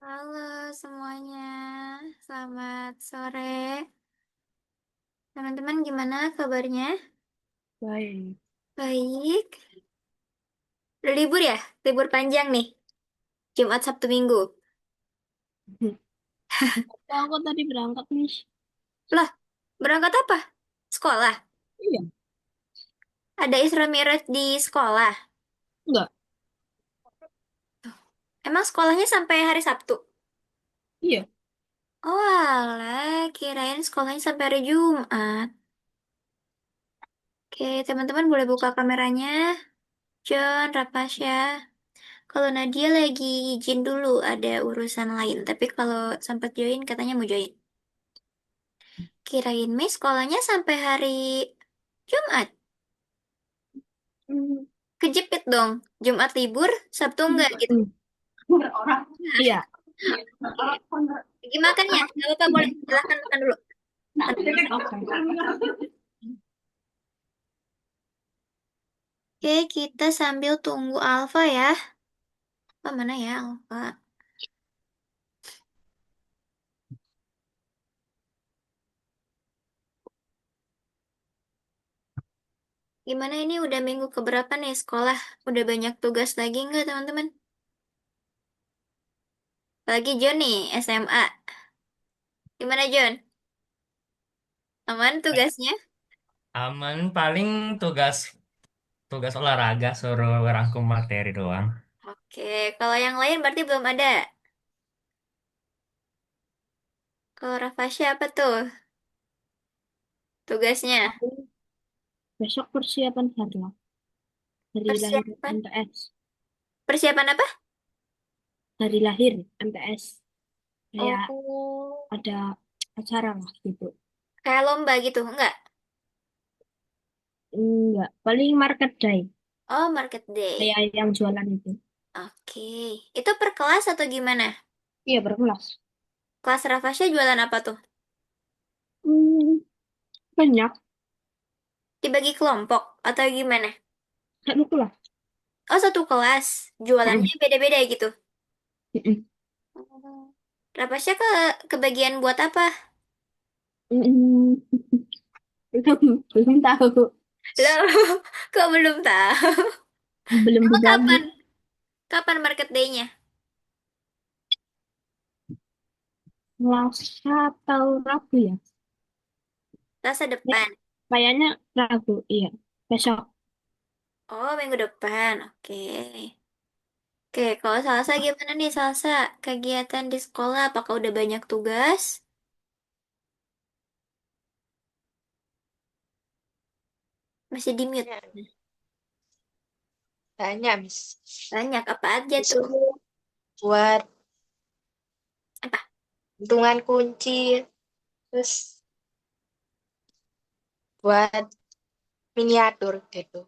Halo semuanya, selamat sore. Teman-teman gimana kabarnya? Baik. Baik. Udah libur ya? Libur panjang nih, Jumat, Sabtu, Minggu. Aku tadi berangkat nih. Lah, berangkat apa? Sekolah. Iya. Ada Isra Mi'raj di sekolah. Enggak. Emang sekolahnya sampai hari Sabtu? Iya. Oh alah, kirain sekolahnya sampai hari Jumat. Oke, teman-teman boleh buka kameranya. John, Rapasya. Kalau Nadia lagi izin dulu, ada urusan lain. Tapi kalau sempat join, katanya mau join. Kirain Miss sekolahnya sampai hari Jumat. Hmm. Kejepit dong. Jumat libur, Sabtu enggak gitu. Hmm. Iya. Oke. Lagi makan ya? Gak apa-apa, boleh. Silahkan makan dulu. Oke, kita sambil tunggu Alfa ya. Oh, mana ya Alfa? Gimana ini udah minggu keberapa nih sekolah? Udah banyak tugas lagi nggak teman-teman? Lagi John nih, SMA. Gimana John? Aman tugasnya? Aman paling tugas tugas olahraga suruh rangkum materi doang. Oke, kalau yang lain berarti belum ada. Kalau Rafasya apa tuh tugasnya? Aku besok persiapan harla hari lahir Persiapan. MTS. Persiapan apa? Hari lahir MTS. Kayak Oh, ada acara lah gitu. kayak lomba gitu, enggak? Enggak. Paling market day. Oh, market day. Kayak yang jualan itu. Oke. Itu per kelas atau gimana? Iya, berkelas. Kelas Rafasya jualan apa tuh? Hmm, banyak. Dibagi kelompok atau gimana? Kayak buku lah. Oh, satu kelas. Jualannya Mm-mm. beda-beda gitu. Mm-mm. Oh. Rafasya kebagian buat apa? Mm-mm. Belum tahu. Loh, kok belum tahu? Belum Emang dibagi. kapan? Kapan market day-nya? Selasa atau Rabu ya? Selasa Ya, depan. kayaknya Rabu, iya. Besok. Oh, minggu depan. Oke. Oke, kalau Salsa gimana nih Salsa? Kegiatan di sekolah apakah udah banyak tugas? Masih di mute. Ya, banyak, Miss. Banyak apa aja tuh? Disuruh buat Apa? gantungan kunci, terus buat miniatur gitu.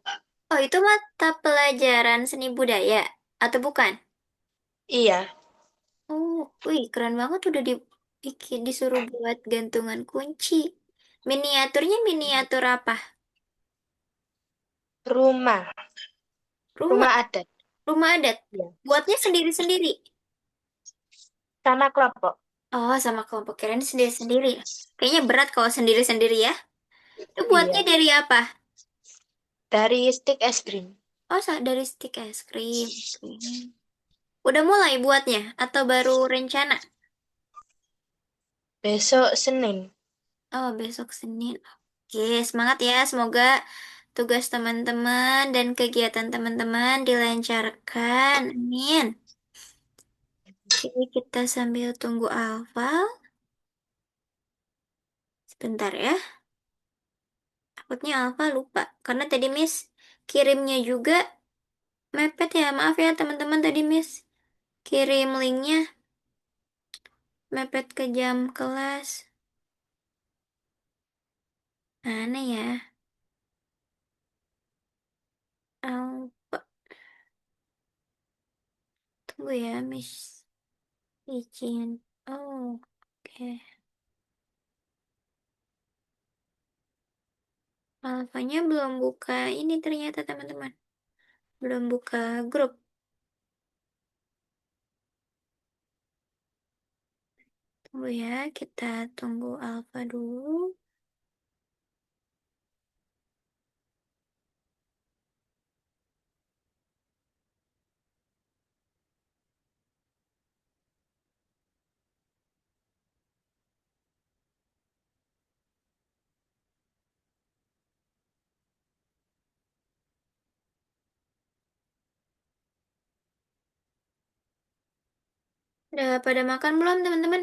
Oh, itu mata pelajaran seni budaya atau bukan? Iya, Oh, wih, keren banget udah disuruh buat gantungan kunci. Miniaturnya miniatur apa? rumah, Rumah, rumah adat. rumah adat. Iya. Buatnya sendiri-sendiri. Sama kelompok. Oh, sama kelompok kirain sendiri-sendiri. Kayaknya berat kalau sendiri-sendiri ya. Itu buatnya Iya, dari apa? dari stik es krim. Oh, dari stik es krim. Oke. Udah mulai buatnya atau baru rencana? Besok Senin. Oh, besok Senin. Oke, semangat ya. Semoga tugas teman-teman dan kegiatan teman-teman dilancarkan. Amin. Oke, kita sambil tunggu Alfa. Sebentar ya. Takutnya Alfa lupa. Karena tadi Miss kirimnya juga mepet ya. Maaf ya teman-teman tadi Miss. Kirim linknya mepet ke jam kelas. Mana ya? Alfa. Tunggu ya, Miss. Izin. Oh, oke. Alfanya belum buka ini ternyata teman-teman. Belum buka grup. Tunggu ya, kita tunggu Alfa dulu. Udah pada makan belum, teman-teman?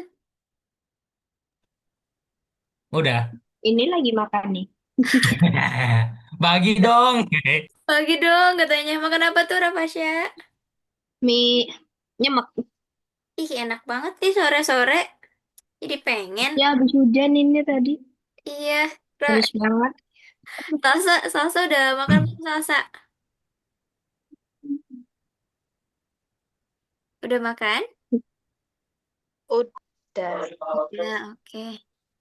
Udah. Ini lagi makan nih. Bagi dong. Pagi dong katanya. Makan apa tuh, Rafasya? Mie nyemek. Ih, enak banget nih sore-sore. Jadi pengen. Ya habis hujan ini tadi. Iya, Ra. Terus banget. Salsa, salsa udah makan belum, salsa? Udah makan? Udah. Ya, oke.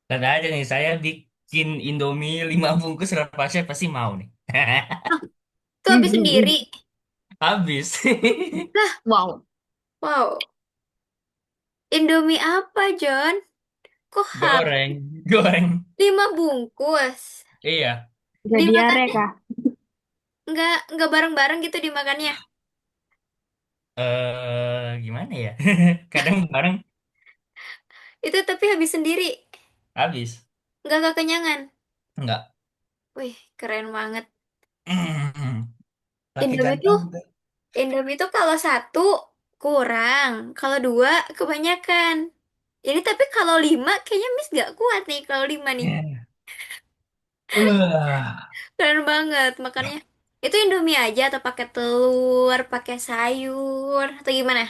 Lihat aja nih, saya bikin Indomie 5 bungkus Rapasnya pasti mau nih. Oh, tuh habis sendiri. Habis. Lah, Wow. wow. Indomie apa, John? Kok Goreng, goreng. 5 bungkus? Iya. Gak diare Dimakannya kah? nggak bareng-bareng gitu dimakannya. Gimana ya? Kadang bareng Itu tapi habis sendiri. habis. Nggak kekenyangan. Enggak. Wih, keren banget. Laki Indomie tuh, ganteng tuh. Indomie tuh kalau satu kurang, kalau dua kebanyakan. Ini tapi kalau 5 kayaknya Miss nggak kuat nih kalau 5 nih. Yeah. Uh, Keren banget makannya. Itu Indomie aja atau pakai telur, pakai sayur, atau gimana?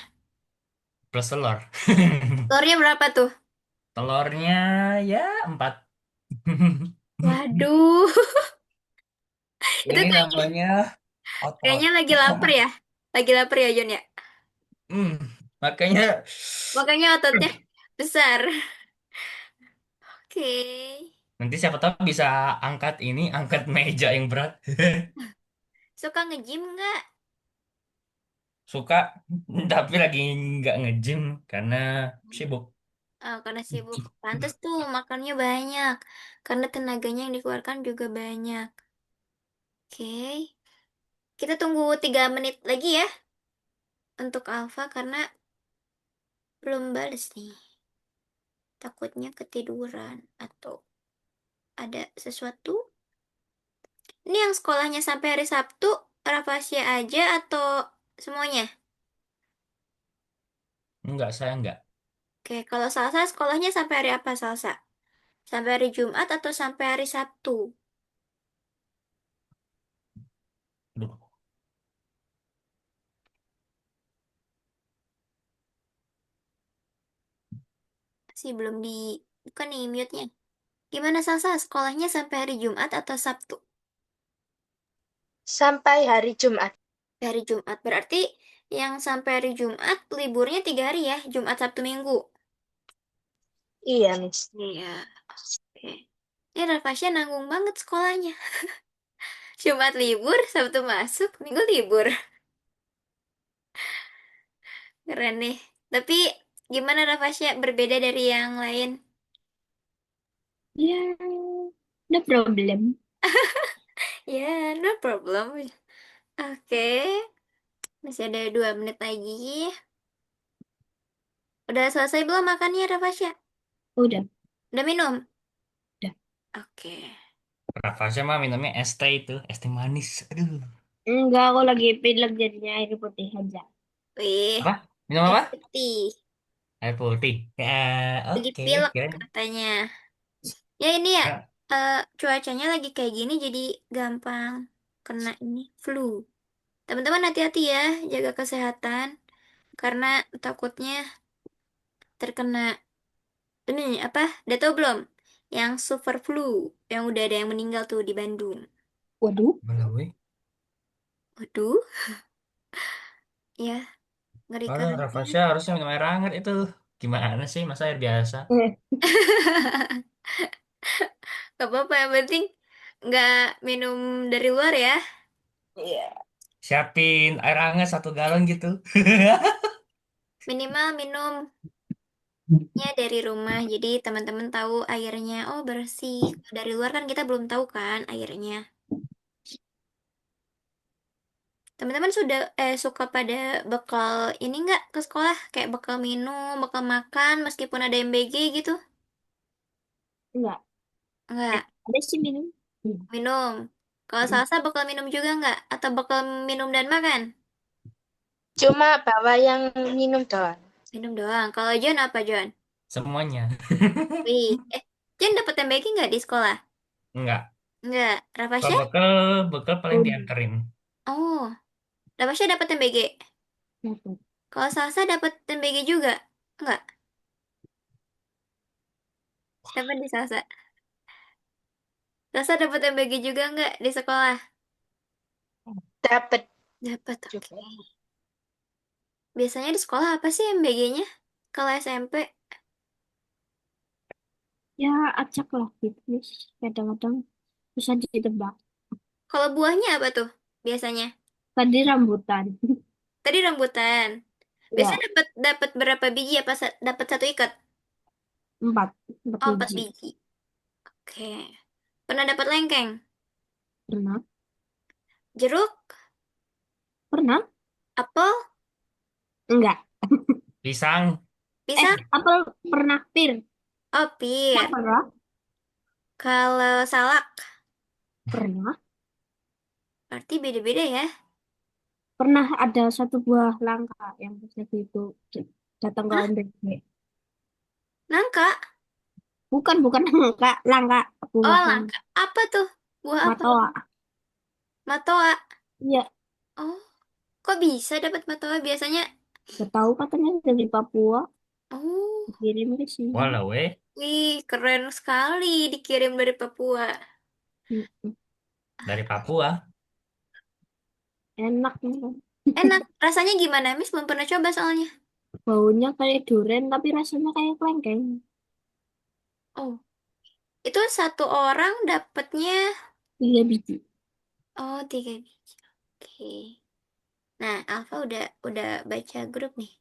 plus telur. Telurnya berapa tuh? Telurnya ya 4. Waduh, itu Ini kayaknya, namanya otot. kayaknya lagi lapar ya. Lagi lapar ya, Jon ya. Hmm, makanya Makanya ototnya besar. Oke. nanti siapa tahu bisa angkat ini, angkat meja yang berat. Suka nge-gym nggak? Suka, tapi lagi nggak nge-gym karena sibuk. Karena sibuk. Pantes tuh makannya banyak. Karena tenaganya yang dikeluarkan juga banyak. Oke. Kita tunggu 3 menit lagi ya untuk Alfa karena belum bales nih. Takutnya ketiduran atau ada sesuatu. Ini yang sekolahnya sampai hari Sabtu, Raffasia aja atau semuanya? Enggak, saya enggak. Oke, kalau Salsa sekolahnya sampai hari apa, Salsa? Sampai hari Jumat atau sampai hari Sabtu? Aduh. Sih belum di bukan nih mute-nya. Gimana Salsa? Sekolahnya sampai hari Jumat atau Sabtu? Sampai hari Jumat. Hari Jumat. Berarti yang sampai hari Jumat liburnya 3 hari ya, Jumat, Sabtu, Minggu. Iya, Miss. Iya. Oke. Ini Rafasya nanggung banget sekolahnya. Jumat libur, Sabtu masuk, Minggu libur. Keren nih. Tapi gimana Rafasya berbeda dari yang lain? Ya, no problem. Ya, no problem. Oke, masih ada 2 menit lagi. Udah selesai belum makannya, Rafasya? Udah, Udah minum? udah. Oke. Raffasnya mah minumnya es teh itu, es teh manis. Aduh. Enggak, aku lagi pilek jadinya air putih aja. Wih, Apa? Minum air apa? putih. Air putih. Ya, Lagi oke. pilek Kirain. katanya. Ya ini ya, Ah, cuacanya lagi kayak gini jadi gampang kena ini flu. Teman-teman hati-hati ya, jaga kesehatan. Karena takutnya terkena ini apa? Udah tahu belum? Yang super flu, yang udah ada yang meninggal tuh di Bandung. Waduh. Melalui. Waduh, ya ngeri Oh, kali. Raffasnya harusnya minum air hangat itu. Gimana sih, masa air biasa? Eh, Gak apa-apa, yang penting nggak minum dari luar ya. Iya. Siapin air hangat 1 galon gitu. Minimal minum Ya dari rumah, jadi teman-teman tahu airnya, oh bersih. Dari luar kan kita belum tahu kan airnya. Teman-teman suka pada bekal ini nggak ke sekolah? Kayak bekal minum, bekal makan, meskipun ada MBG gitu? Enggak. Nggak, Ada sih minum. Hmm. minum. Kalau Hmm. salsa bekal minum juga nggak? Atau bekal minum dan makan? Cuma bawa yang minum doang. Minum doang. Kalau John apa John? Semuanya. Wih, John dapat MBG nggak di sekolah? Enggak. Nggak. Kalau Rafasya? bekal, bekal paling Oh, dianterin. Oh, Rafasya dapat MBG. dapat. Kalau salsa dapat MBG juga? Nggak. Dapat di salsa. Salsa dapat MBG juga nggak di sekolah? Dapat Dapat, oke. juga. Biasanya di sekolah apa sih MBG-nya? Kalau SMP? Ya, acak lah gitu. Miss. Kadang-kadang bisa ditebak. Kalau buahnya apa tuh? Biasanya. Tadi rambutan. Tadi rambutan. Ya, Biasanya dapat dapat berapa biji apa dapat satu ikat? empat. Empat Oh, empat biji. biji. Oke. Pernah dapat lengkeng? Pernah. Jeruk? Pernah? Apel? Enggak. Pisang. Eh, Pisang? apel pernah pir. Oh, Enggak pir. pernah. Kalau salak? Pernah. Berarti beda-beda ya. Pernah ada satu buah langka yang pas lagi itu datang ke Hah? MBG. Nangka? Bukan langka, langka. Oh, Buah yang langka. Apa tuh? Buah apa? matoa. Matoa. Iya, Oh, kok bisa dapat matoa biasanya? gak tahu katanya dari Papua. Oh, Dikirim ke sini. Walau wih, keren sekali dikirim dari Papua. Mm-mm. dari Papua. Enak nih. Enak. Rasanya gimana, Miss? Belum pernah coba soalnya. Baunya kayak durian tapi rasanya kayak kelengkeng. Oh, itu satu orang dapatnya, 3 biji. oh, tiga biji. Oke. Nah, Alfa udah baca grup nih.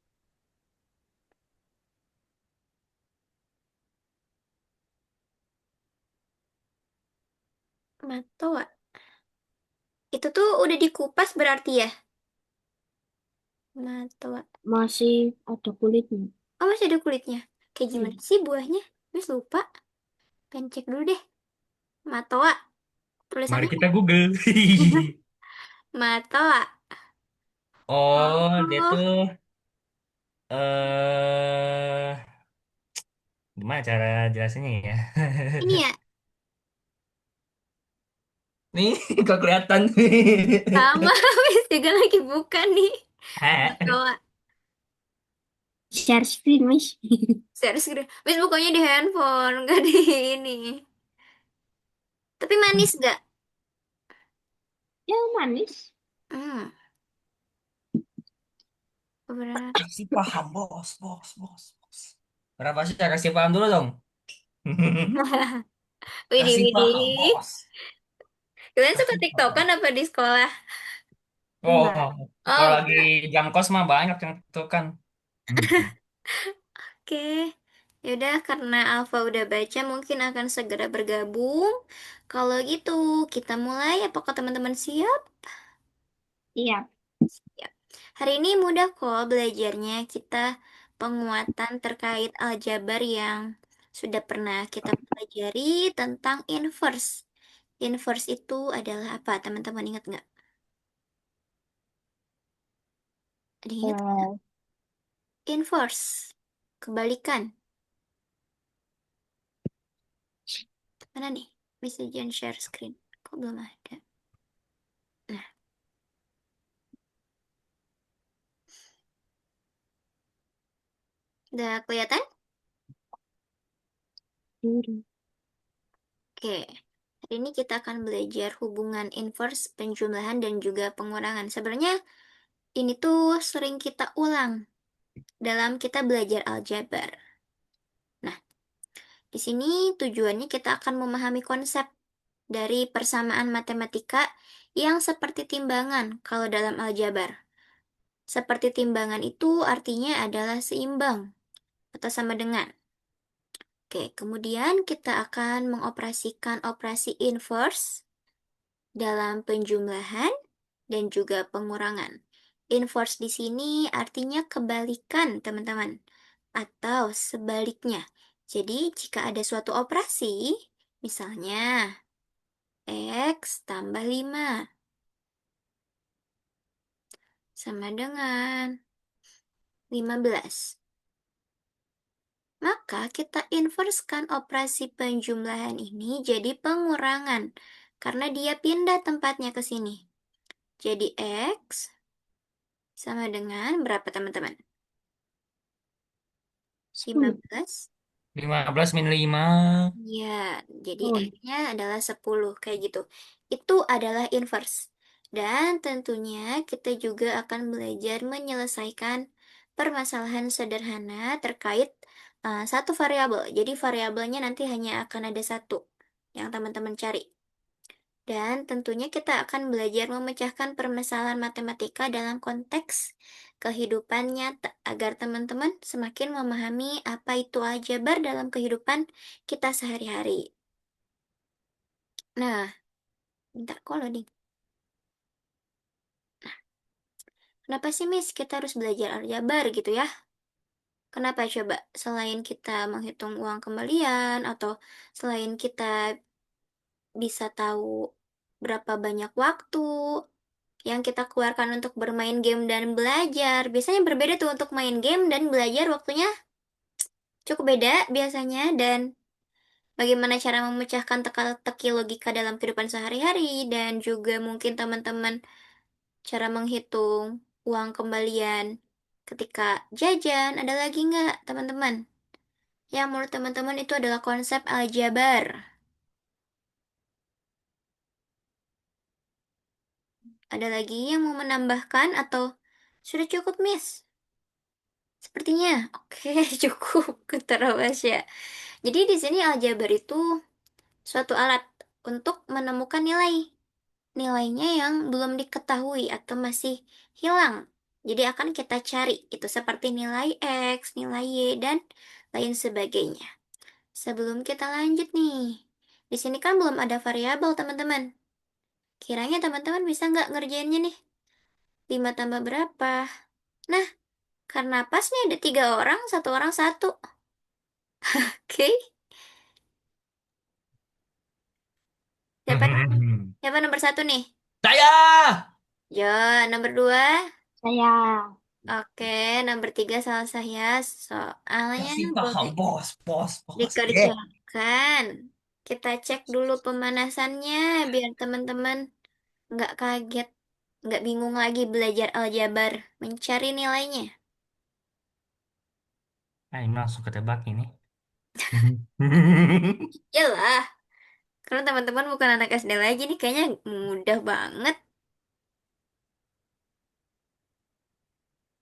Matoa. Itu tuh udah dikupas berarti ya? Matoa. Masih ada kulitnya. Oh, masih ada kulitnya. Kayak Iya. gimana sih buahnya? Miss lupa. Pengen cek dulu deh. Matoa. Mari Tulisannya kita Google. Matoa. Oh, dia Oh, tuh gimana cara jelasinnya ya? ini ya. Nih, kok kelihatan. Sama, Miss juga lagi buka nih. Matoa. Share screen, Miss. Serius gitu. Miss bukanya di handphone, nggak di ini. Tapi manis nggak? Ya, manis. Hmm, beneran. Kasih paham, bos, bos, bos, bos. Berapa sih? Kasih paham dulu dong. Widih, Kasih paham, widih. bos. Kalian suka Kasih TikTokan paham. apa di sekolah? Oh, Enggak. kalau Oh, lagi enggak. jam kos mah banyak yang itu kan. Oke. Yaudah, karena Alfa udah baca, mungkin akan segera bergabung. Kalau gitu, kita mulai. Apakah teman-teman siap? Iya. Siap. Hari ini mudah kok belajarnya. Kita penguatan terkait aljabar yang sudah pernah kita pelajari tentang inverse. Inverse itu adalah apa? Teman-teman ingat nggak? Ada yang ingat? Eh, Inverse. Kebalikan. Mana nih? Bisa jangan share screen. Kok belum ada? Nah, udah kelihatan? Duri. Oke. Hari ini kita akan belajar hubungan inverse, penjumlahan, dan juga pengurangan. Sebenarnya ini tuh sering kita ulang dalam kita belajar aljabar. Nah, di sini tujuannya kita akan memahami konsep dari persamaan matematika yang seperti timbangan kalau dalam aljabar. Seperti timbangan itu artinya adalah seimbang. atau sama dengan. Oke, kemudian kita akan mengoperasikan operasi inverse dalam penjumlahan dan juga pengurangan. Inverse di sini artinya kebalikan, teman-teman, atau sebaliknya. Jadi, jika ada suatu operasi, misalnya X tambah 5 sama dengan 15. Maka kita inverskan operasi penjumlahan ini jadi pengurangan, karena dia pindah tempatnya ke sini. Jadi X sama dengan berapa teman-teman? 10. 15. 15 min 5. Ya, jadi Oh, X-nya adalah 10, kayak gitu. Itu adalah inverse. Dan tentunya kita juga akan belajar menyelesaikan permasalahan sederhana terkait satu variabel. Jadi variabelnya nanti hanya akan ada satu yang teman-teman cari. Dan tentunya kita akan belajar memecahkan permasalahan matematika dalam konteks kehidupan nyata agar teman-teman semakin memahami apa itu aljabar dalam kehidupan kita sehari-hari. Nah, bentar kok loading. Kenapa sih Miss kita harus belajar aljabar gitu ya? Kenapa coba? Selain kita menghitung uang kembalian atau selain kita bisa tahu berapa banyak waktu yang kita keluarkan untuk bermain game dan belajar. Biasanya berbeda tuh untuk main game dan belajar waktunya cukup beda biasanya dan bagaimana cara memecahkan teka-teki logika dalam kehidupan sehari-hari dan juga mungkin teman-teman cara menghitung uang kembalian ketika jajan. Ada lagi nggak teman-teman? Yang menurut teman-teman itu adalah konsep aljabar. Ada lagi yang mau menambahkan atau sudah cukup, Miss? Sepertinya, oke, cukup, kata Rawasya. Jadi di sini aljabar itu suatu alat untuk menemukan nilai. Nilainya yang belum diketahui atau masih hilang. Jadi akan kita cari, itu seperti nilai X, nilai Y, dan lain sebagainya. Sebelum kita lanjut nih, di sini kan belum ada variabel, teman-teman. Kiranya teman-teman bisa nggak ngerjainnya nih? 5 tambah berapa? Nah, karena pas nih ada 3 orang, satu orang satu. Oke, siapa nih? Siapa nomor satu nih? Saya. Yo, nomor 2. saya. Oke, nomor 3 salah saya. Soalnya Kasih paham, boleh bos, bos, bos. Yeah. dikerjakan. Kita cek dulu pemanasannya biar teman-teman nggak kaget, nggak bingung lagi belajar aljabar, mencari nilainya. Nah, ini langsung ketebak ini. Yalah, karena teman-teman bukan anak SD lagi nih, kayaknya mudah banget.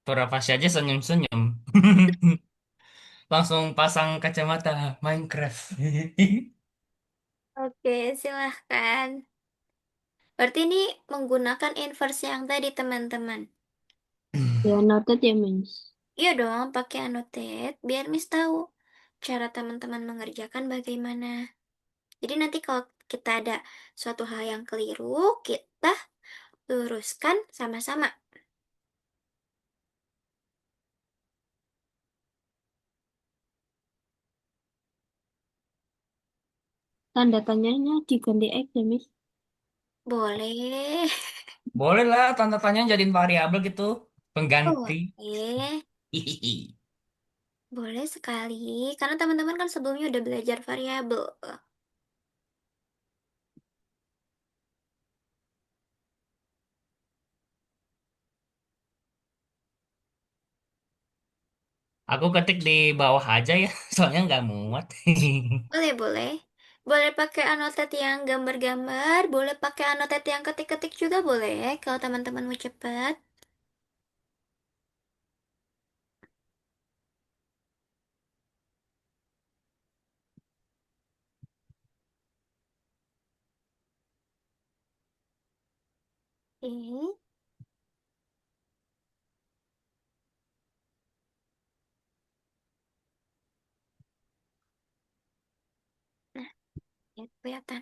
Berapa sih aja senyum-senyum. Langsung pasang kacamata Minecraft. Oke, silahkan. Berarti ini menggunakan inverse yang tadi, teman-teman. Ya, noted ya, Miss. Iya dong, pakai annotate biar Miss tahu cara teman-teman mengerjakan bagaimana. Jadi nanti kalau kita ada suatu hal yang keliru, kita luruskan sama-sama. Tanda tanyanya diganti X ya, Miss. Boleh. Boleh lah tanda tanya jadiin variabel gitu. Pengganti. Boleh. Hihihi. Boleh sekali. Karena teman-teman kan sebelumnya udah belajar variabel. Aku ketik di bawah aja ya, soalnya nggak muat. Boleh, boleh. Boleh pakai annotate yang gambar-gambar, boleh pakai annotate yang ketik-ketik juga boleh, kalau teman-teman mau cepat. Oke. Ya, kelihatan.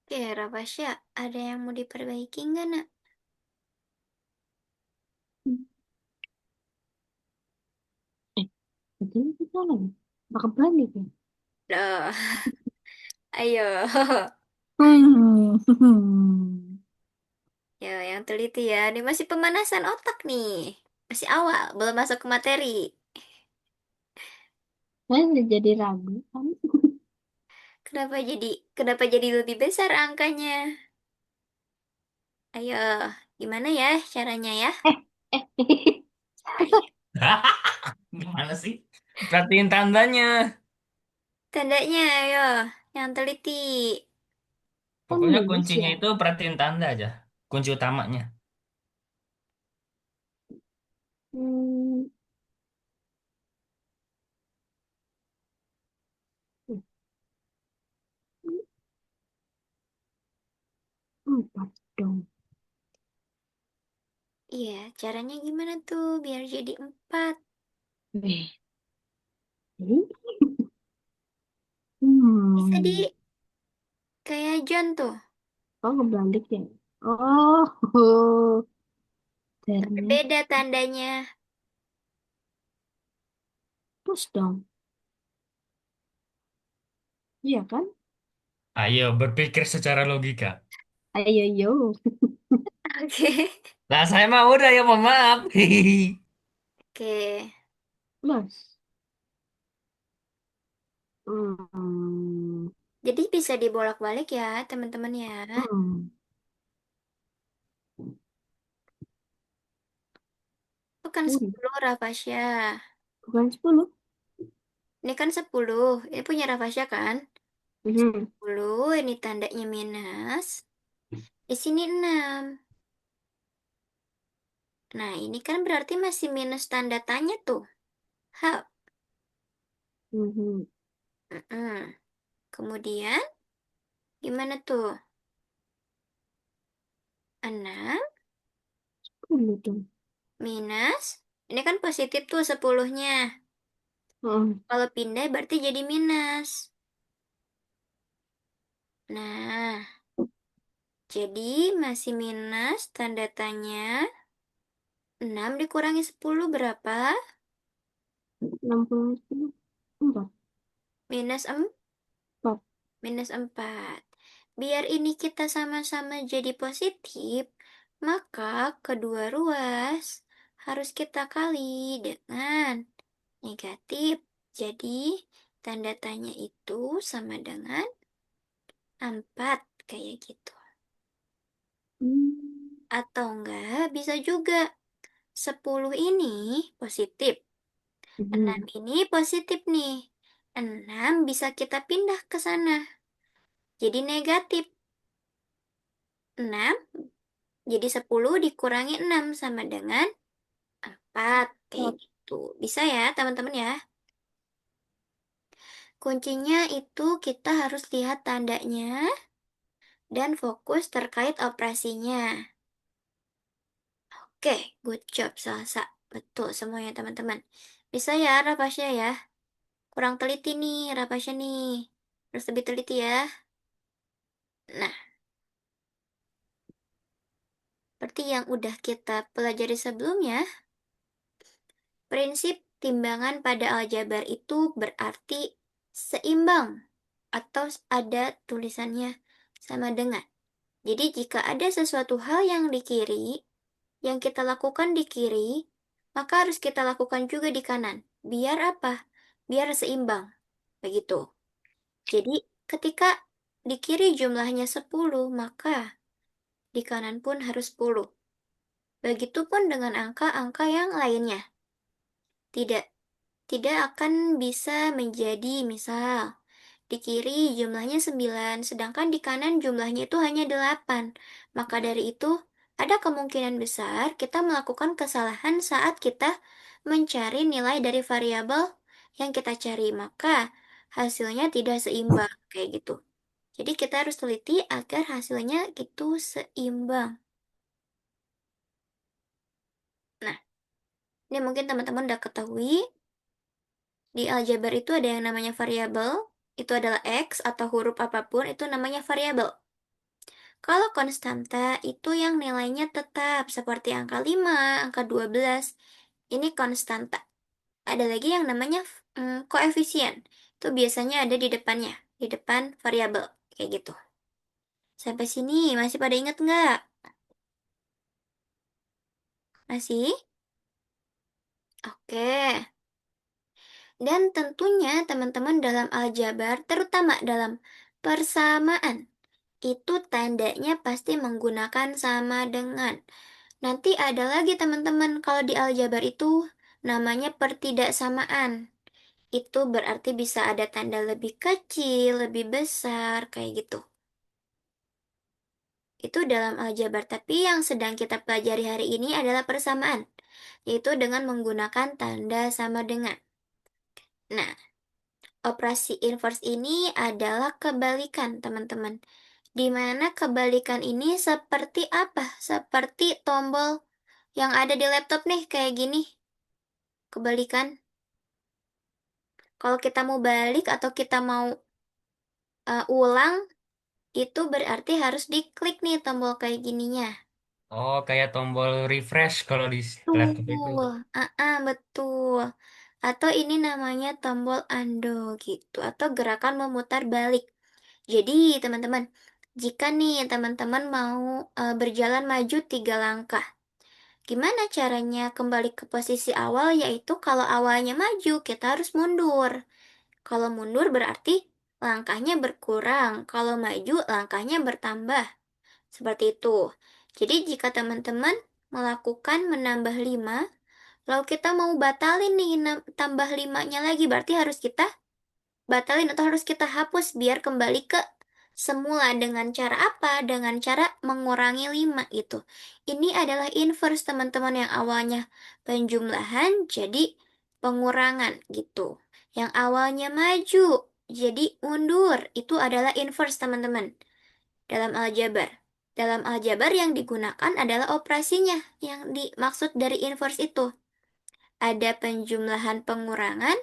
Oke, Rafasya, ada yang mau diperbaiki nggak, nak? Eh, betul itu salah. Bakal balik ya. Duh, ayo. Hmm. Ya, yang teliti ya. Ini masih pemanasan otak nih. Masih awal, belum masuk ke materi. Saya udah jadi ragu kan. Kenapa jadi kenapa jadi lebih besar angkanya? Ayo, gimana ya caranya ya? Eh, Ayo. Gimana sih? Perhatiin tandanya. Tandanya, ayo. Yang teliti. kan Pokoknya minus kuncinya ya. itu perhatiin tanda aja. Kunci utamanya. Hmm. Empat dong. Iya, caranya gimana tuh biar jadi 4? Eh, ini? Bisa di Hmm. kayak John tuh. Oh, kebalik ya. Oh, oh. Ternyata Beda tandanya. plus dong. Iya kan? Ayo berpikir secara logika. Ayo, yo. Oke. Lah saya mah udah ya, mohon maaf. Hihihi. Oke. Plus. Hmm. Jadi bisa dibolak-balik ya, teman-teman ya. Hmm. Itu kan 10. 10 Rafasya. Bukan 10. Ini kan 10. Ini punya Rafasya kan? Mhm. 10, ini tandanya minus. Di sini 6. Nah, ini kan berarti masih minus tanda tanya tuh. Hal. Mhm. Mm-mm. Kemudian, gimana tuh? 6 10 dong. minus. Ini kan positif tuh 10-nya. Heeh. Kalau pindah berarti jadi minus. Nah, jadi masih minus tanda tanya. 6 dikurangi 10 berapa? 60. 10. 4. Minus 4. 4. Minus 4. Biar ini kita sama-sama jadi positif, maka kedua ruas harus kita kali dengan negatif. Jadi, tanda tanya itu sama dengan 4, kayak gitu. Hmm. Atau enggak, bisa juga 10 ini positif. 6 Mhm. ini positif nih. 6 bisa kita pindah ke sana. Jadi negatif. 6 jadi 10 dikurangi 6 sama dengan 4. Kayak 4. gitu. Bisa ya teman-teman ya. Kuncinya itu kita harus lihat tandanya dan fokus terkait operasinya. Oke, good job Salsa. Betul semuanya teman-teman. Bisa ya Rapasya ya. Kurang teliti nih Rapasya nih. Harus lebih teliti ya. Nah, seperti yang udah kita pelajari sebelumnya, prinsip timbangan pada aljabar itu berarti seimbang atau ada tulisannya sama dengan. Jadi jika ada sesuatu hal yang di kiri, yang kita lakukan di kiri, maka harus kita lakukan juga di kanan. Biar apa? Biar seimbang. Begitu. Jadi ketika di kiri jumlahnya 10, maka di kanan pun harus 10. Begitupun dengan angka-angka yang lainnya. Tidak tidak akan bisa menjadi misal di kiri jumlahnya 9, sedangkan di kanan jumlahnya itu hanya 8. Maka dari itu, ada kemungkinan besar kita melakukan kesalahan saat kita mencari nilai dari variabel yang kita cari. Maka hasilnya tidak seimbang, kayak gitu. Jadi kita harus teliti agar hasilnya itu seimbang. Nah, ini mungkin teman-teman udah ketahui, di aljabar itu ada yang namanya variabel, itu adalah X atau huruf apapun itu namanya variabel. Kalau konstanta itu yang nilainya tetap, seperti angka 5, angka 12, ini konstanta. Ada lagi yang namanya koefisien, itu biasanya ada di depannya, di depan variabel, kayak gitu. Sampai sini masih pada ingat nggak? Masih? Oke. Dan tentunya teman-teman dalam aljabar, terutama dalam persamaan, itu tandanya pasti menggunakan sama dengan. Nanti ada lagi teman-teman kalau di aljabar itu namanya pertidaksamaan. Itu berarti bisa ada tanda lebih kecil, lebih besar, kayak gitu. Itu dalam aljabar, tapi yang sedang kita pelajari hari ini adalah persamaan, yaitu dengan menggunakan tanda sama dengan. Nah, operasi inverse ini adalah kebalikan, teman-teman. Di mana kebalikan ini seperti apa? Seperti tombol yang ada di laptop nih, kayak gini. Kebalikan. Kalau kita mau balik atau kita mau ulang, itu berarti harus diklik nih tombol kayak gininya. Oh, kayak tombol refresh kalau di laptop itu. Betul, betul. Atau ini namanya tombol undo gitu, atau gerakan memutar balik. Jadi, teman-teman, jika nih teman-teman mau berjalan maju 3 langkah, gimana caranya kembali ke posisi awal? Yaitu kalau awalnya maju, kita harus mundur. Kalau mundur berarti langkahnya berkurang, kalau maju langkahnya bertambah. Seperti itu. Jadi, jika teman-teman melakukan menambah 5, lalu kita mau batalin nih tambah 5-nya lagi, berarti harus kita batalin atau harus kita hapus biar kembali ke semula dengan cara apa? Dengan cara mengurangi 5 itu. Ini adalah inverse teman-teman yang awalnya penjumlahan jadi pengurangan gitu. Yang awalnya maju jadi mundur. Itu adalah inverse teman-teman dalam aljabar. Dalam aljabar yang digunakan adalah operasinya yang dimaksud dari inverse itu. Ada penjumlahan pengurangan,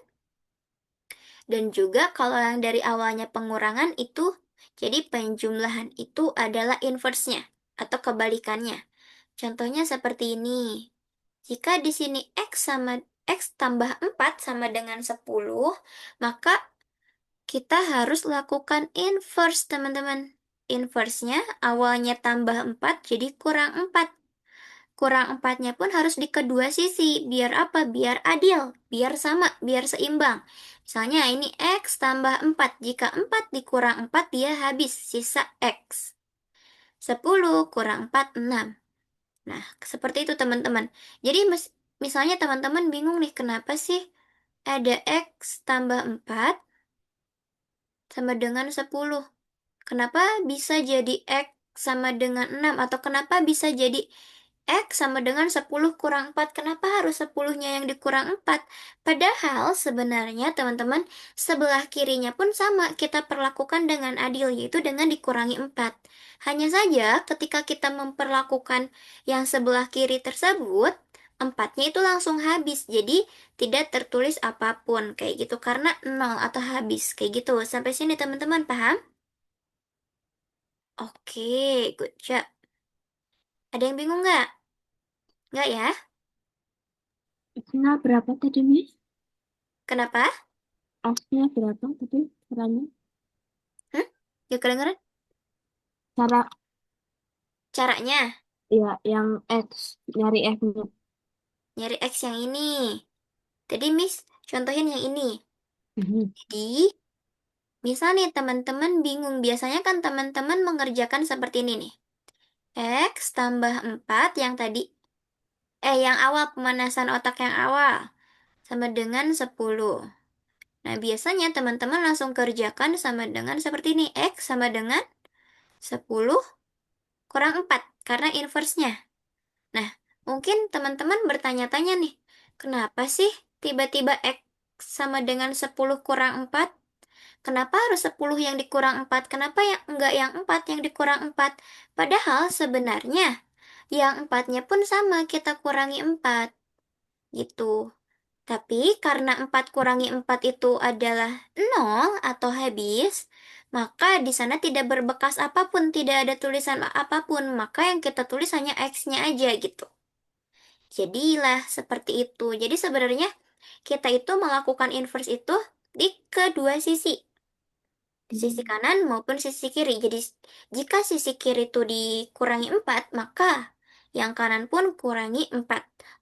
dan juga kalau yang dari awalnya pengurangan itu, jadi penjumlahan itu adalah inverse-nya atau kebalikannya. Contohnya seperti ini. Jika di sini X tambah 4 sama dengan 10, maka kita harus lakukan inverse, teman-teman. Inverse-nya awalnya tambah 4 jadi kurang 4. Kurang empatnya pun harus di kedua sisi. Biar apa? Biar adil, biar sama, biar seimbang. Misalnya ini X tambah 4. Jika 4 dikurang 4 dia habis, sisa X. 10 kurang 4, 6. Nah, seperti itu teman-teman. Jadi misalnya teman-teman bingung nih, kenapa sih ada X tambah 4 sama dengan 10? Kenapa bisa jadi X sama dengan 6? Atau kenapa bisa jadi X sama dengan 10 kurang 4? Kenapa harus 10-nya yang dikurang 4? Padahal sebenarnya teman-teman, sebelah kirinya pun sama kita perlakukan dengan adil, yaitu dengan dikurangi 4. Hanya saja ketika kita memperlakukan yang sebelah kiri tersebut, 4-nya itu langsung habis. Jadi tidak tertulis apapun kayak gitu karena 0 atau habis kayak gitu. Sampai sini teman-teman paham? Oke, good job. Ada yang bingung nggak? Nggak ya? X-nya berapa tadi, Miss? Kenapa? X-nya berapa tadi caranya? Hmm? Gak kedengeran? Cara Caranya ya yang X, nyari X-nya. nyari X yang ini. Tadi Miss contohin yang ini. Mhm. Jadi, misal nih teman-teman bingung. Biasanya kan teman-teman mengerjakan seperti ini nih. X tambah 4 yang tadi. Yang awal, pemanasan otak yang awal. Sama dengan 10. Nah, biasanya teman-teman langsung kerjakan sama dengan seperti ini. X sama dengan 10 kurang 4 karena inverse-nya. Nah, mungkin teman-teman bertanya-tanya nih, kenapa sih tiba-tiba X sama dengan 10 kurang 4? Kenapa harus 10 yang dikurang 4? Kenapa yang enggak yang 4 yang dikurang 4? Padahal sebenarnya yang 4-nya pun sama, kita kurangi 4 gitu. Tapi karena 4 kurangi 4 itu adalah 0 atau habis, maka di sana tidak berbekas apapun, tidak ada tulisan apapun. Maka yang kita tulis hanya X-nya aja gitu. Jadilah seperti itu. Jadi sebenarnya kita itu melakukan inverse itu di kedua sisi. Di sisi kanan maupun sisi kiri. Jadi jika sisi kiri itu dikurangi 4, maka yang kanan pun kurangi 4.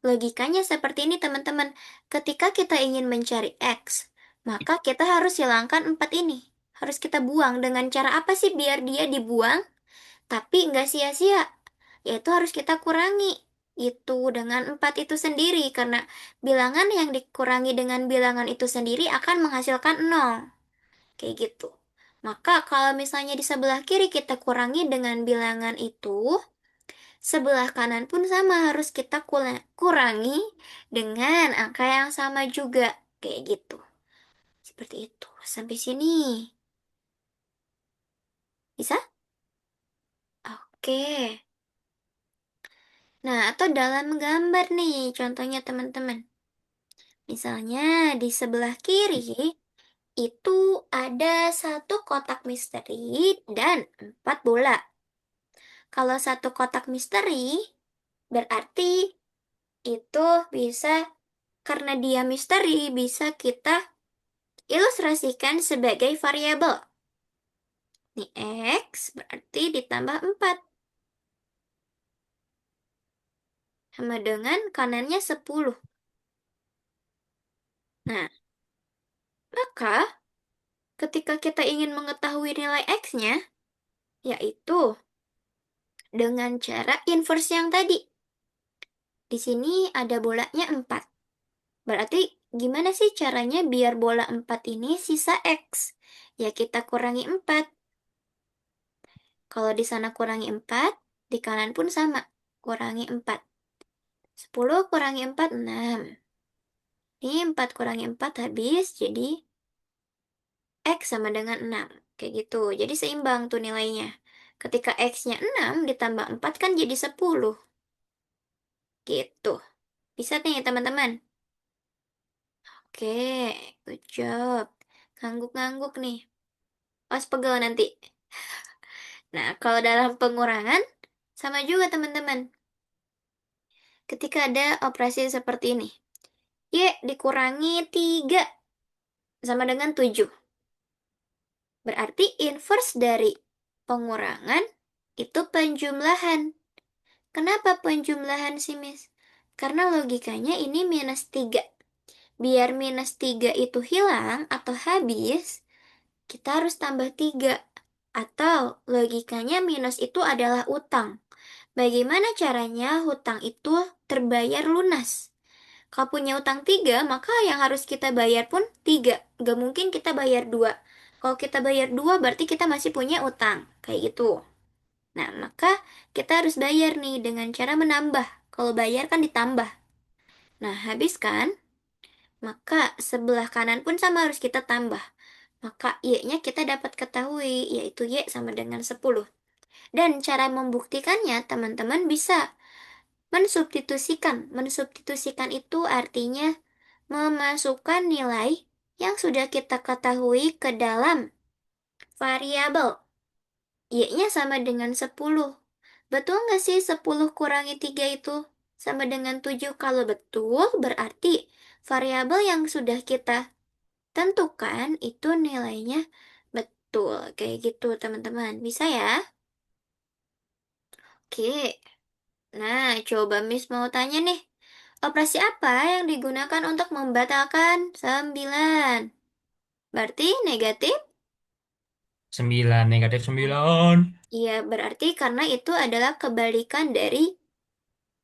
Logikanya seperti ini teman-teman. Ketika kita ingin mencari X, maka kita harus hilangkan 4 ini. Harus kita buang. Dengan cara apa sih biar dia dibuang, tapi nggak sia-sia? Yaitu harus kita kurangi. Itu dengan 4 itu sendiri. Karena bilangan yang dikurangi dengan bilangan itu sendiri akan menghasilkan 0. Kayak gitu. Maka kalau misalnya di sebelah kiri kita kurangi dengan bilangan itu, sebelah kanan pun sama harus kita kurangi dengan angka yang sama juga. Kayak gitu. Seperti itu. Sampai sini. Bisa? Oke. Nah, atau dalam gambar nih, contohnya teman-teman. Misalnya di sebelah kiri itu ada satu kotak misteri dan 4 bola. Kalau satu kotak misteri, berarti itu bisa, karena dia misteri, bisa kita ilustrasikan sebagai variabel. Nih X berarti ditambah 4. Sama dengan kanannya 10. Nah, maka ketika kita ingin mengetahui nilai X-nya, yaitu dengan cara inverse yang tadi. Di sini ada bolanya 4. Berarti gimana sih caranya biar bola 4 ini sisa X? Ya kita kurangi 4. Kalau di sana kurangi 4, di kanan pun sama. Kurangi 4. 10 kurangi 4, 6. Ini 4 kurangi 4 habis, jadi X sama dengan 6. Kayak gitu. Jadi seimbang tuh nilainya. Ketika X-nya 6 ditambah 4 kan jadi 10. Gitu. Bisa nih teman-teman. Oke, good job. Ngangguk-ngangguk nih. Awas pegel nanti. Nah, kalau dalam pengurangan, sama juga teman-teman. Ketika ada operasi seperti ini. Y dikurangi 3 sama dengan 7. Berarti inverse dari pengurangan itu penjumlahan. Kenapa penjumlahan sih, Miss? Karena logikanya ini minus 3. Biar minus 3 itu hilang atau habis, kita harus tambah 3. Atau logikanya minus itu adalah utang. Bagaimana caranya hutang itu terbayar lunas? Kalau punya utang 3, maka yang harus kita bayar pun 3. Gak mungkin kita bayar 2. Kalau kita bayar 2, berarti kita masih punya utang. Kayak gitu. Nah, maka kita harus bayar nih dengan cara menambah. Kalau bayar kan ditambah. Nah, habis kan? Maka sebelah kanan pun sama harus kita tambah. Maka Y-nya kita dapat ketahui, yaitu Y sama dengan 10. Dan cara membuktikannya, teman-teman bisa mensubstitusikan. Mensubstitusikan itu artinya memasukkan nilai yang sudah kita ketahui ke dalam variabel. Y-nya sama dengan 10. Betul nggak sih 10 kurangi 3 itu sama dengan 7? Kalau betul, berarti variabel yang sudah kita tentukan itu nilainya betul. Kayak gitu, teman-teman. Bisa ya? Oke. Nah, coba Miss mau tanya nih. Operasi apa yang digunakan untuk membatalkan 9? Berarti negatif? 9 negatif 9. Iya, berarti karena itu adalah kebalikan dari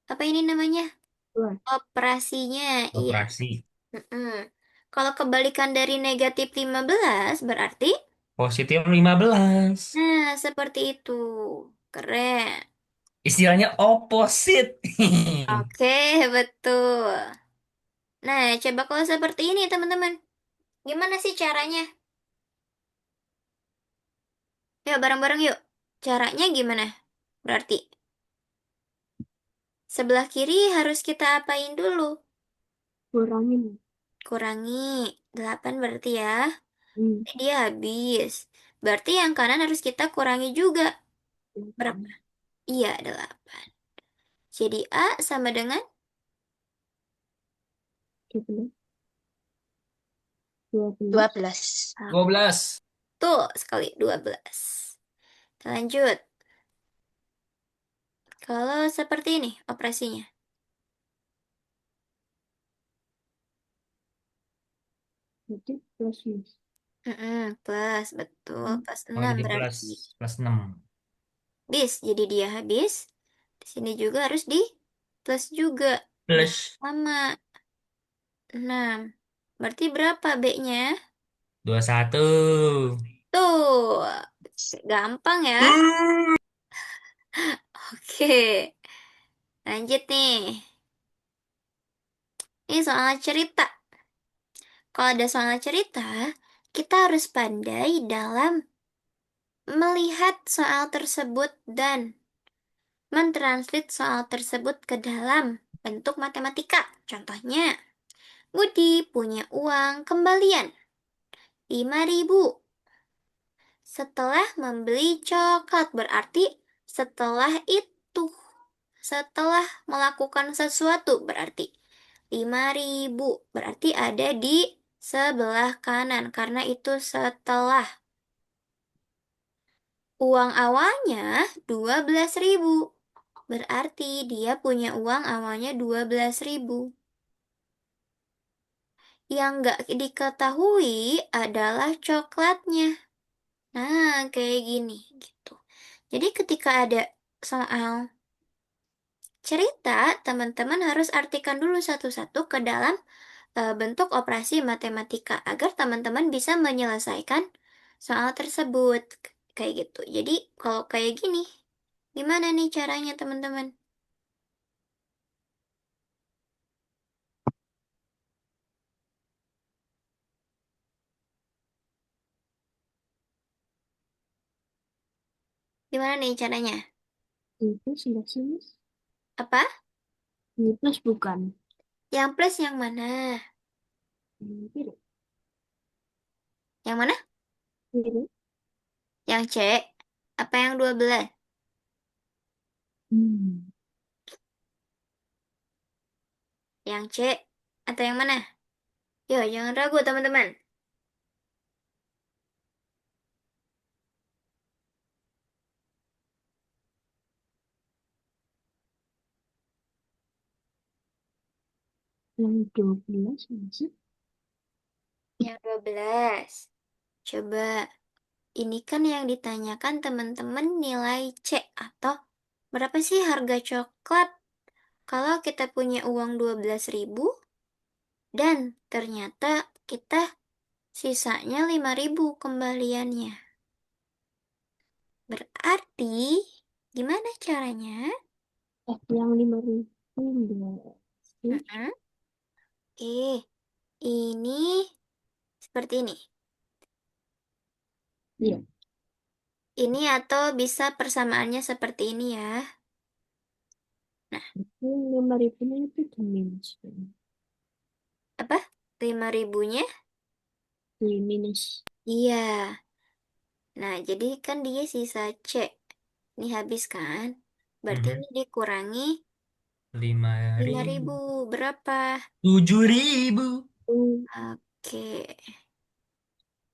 apa ini namanya? Dua. Operasinya. Iya. Operasi. Mm-mm. Kalau kebalikan dari negatif 15 berarti? Positif 15. Nah, seperti itu. Keren. Istilahnya opposite. Oke, betul. Nah, coba kalau seperti ini, teman-teman. Gimana sih caranya? Yuk, bareng-bareng yuk. Caranya gimana? Berarti, sebelah kiri harus kita apain dulu? Kurangin. Kurangi. 8 berarti ya. Hmm. Dia habis. Berarti yang kanan harus kita kurangi juga. Berapa? Iya, 8. Jadi A sama dengan 12, 12, 12. 12. tuh sekali 12. Lanjut. Kalau seperti ini operasinya. jadi plus minus. Plus, betul. Hmm. Plus Oh, 6 jadi plus berarti. plus 6. Bis, jadi dia habis. Di sini juga harus di plus juga. Biar Plus sama. 6. Berarti berapa B-nya? 21. Tuh. Gampang ya. Oke. Lanjut nih. Ini soal cerita. Kalau ada soal cerita, kita harus pandai dalam melihat soal tersebut dan mentranslate soal tersebut ke dalam bentuk matematika. Contohnya, Budi punya uang kembalian 5.000 setelah membeli coklat. Berarti setelah itu, setelah melakukan sesuatu berarti 5.000 berarti ada di sebelah kanan karena itu setelah. Uang awalnya 12.000. Berarti dia punya uang awalnya 12.000. Yang nggak diketahui adalah coklatnya. Nah, kayak gini gitu. Jadi ketika ada soal cerita, teman-teman harus artikan dulu satu-satu ke dalam bentuk operasi matematika agar teman-teman bisa menyelesaikan soal tersebut. Kayak gitu. Jadi kalau kayak gini, gimana nih caranya teman-teman? Gimana nih caranya? Itu sudah sinus. Apa? Ini plus bukan. Yang plus yang mana? Ini kiri. Yang mana? Kiri. Yang C? Apa yang 12? Hmm. Yang C? Atau yang mana? Yo, jangan ragu teman-teman. Yang 12 masuk. Yang 12. Coba, ini kan yang ditanyakan teman-teman nilai C atau berapa sih harga coklat kalau kita punya uang 12.000 dan ternyata kita sisanya 5.000 kembaliannya. Berarti, gimana caranya? Yang 5.000 enggak. Mm-mm. Oke, ini seperti ini. Iya. Ini atau bisa persamaannya seperti ini ya. Nah, Itu 5.000 itu udah minus. apa? 5.000-nya? Di minus. Iya. Nah, jadi kan dia sisa C. Ini habis kan? Berarti ini Mhm. dikurangi 5.000. 5.000. Berapa? 7.000. Hmm. Oke,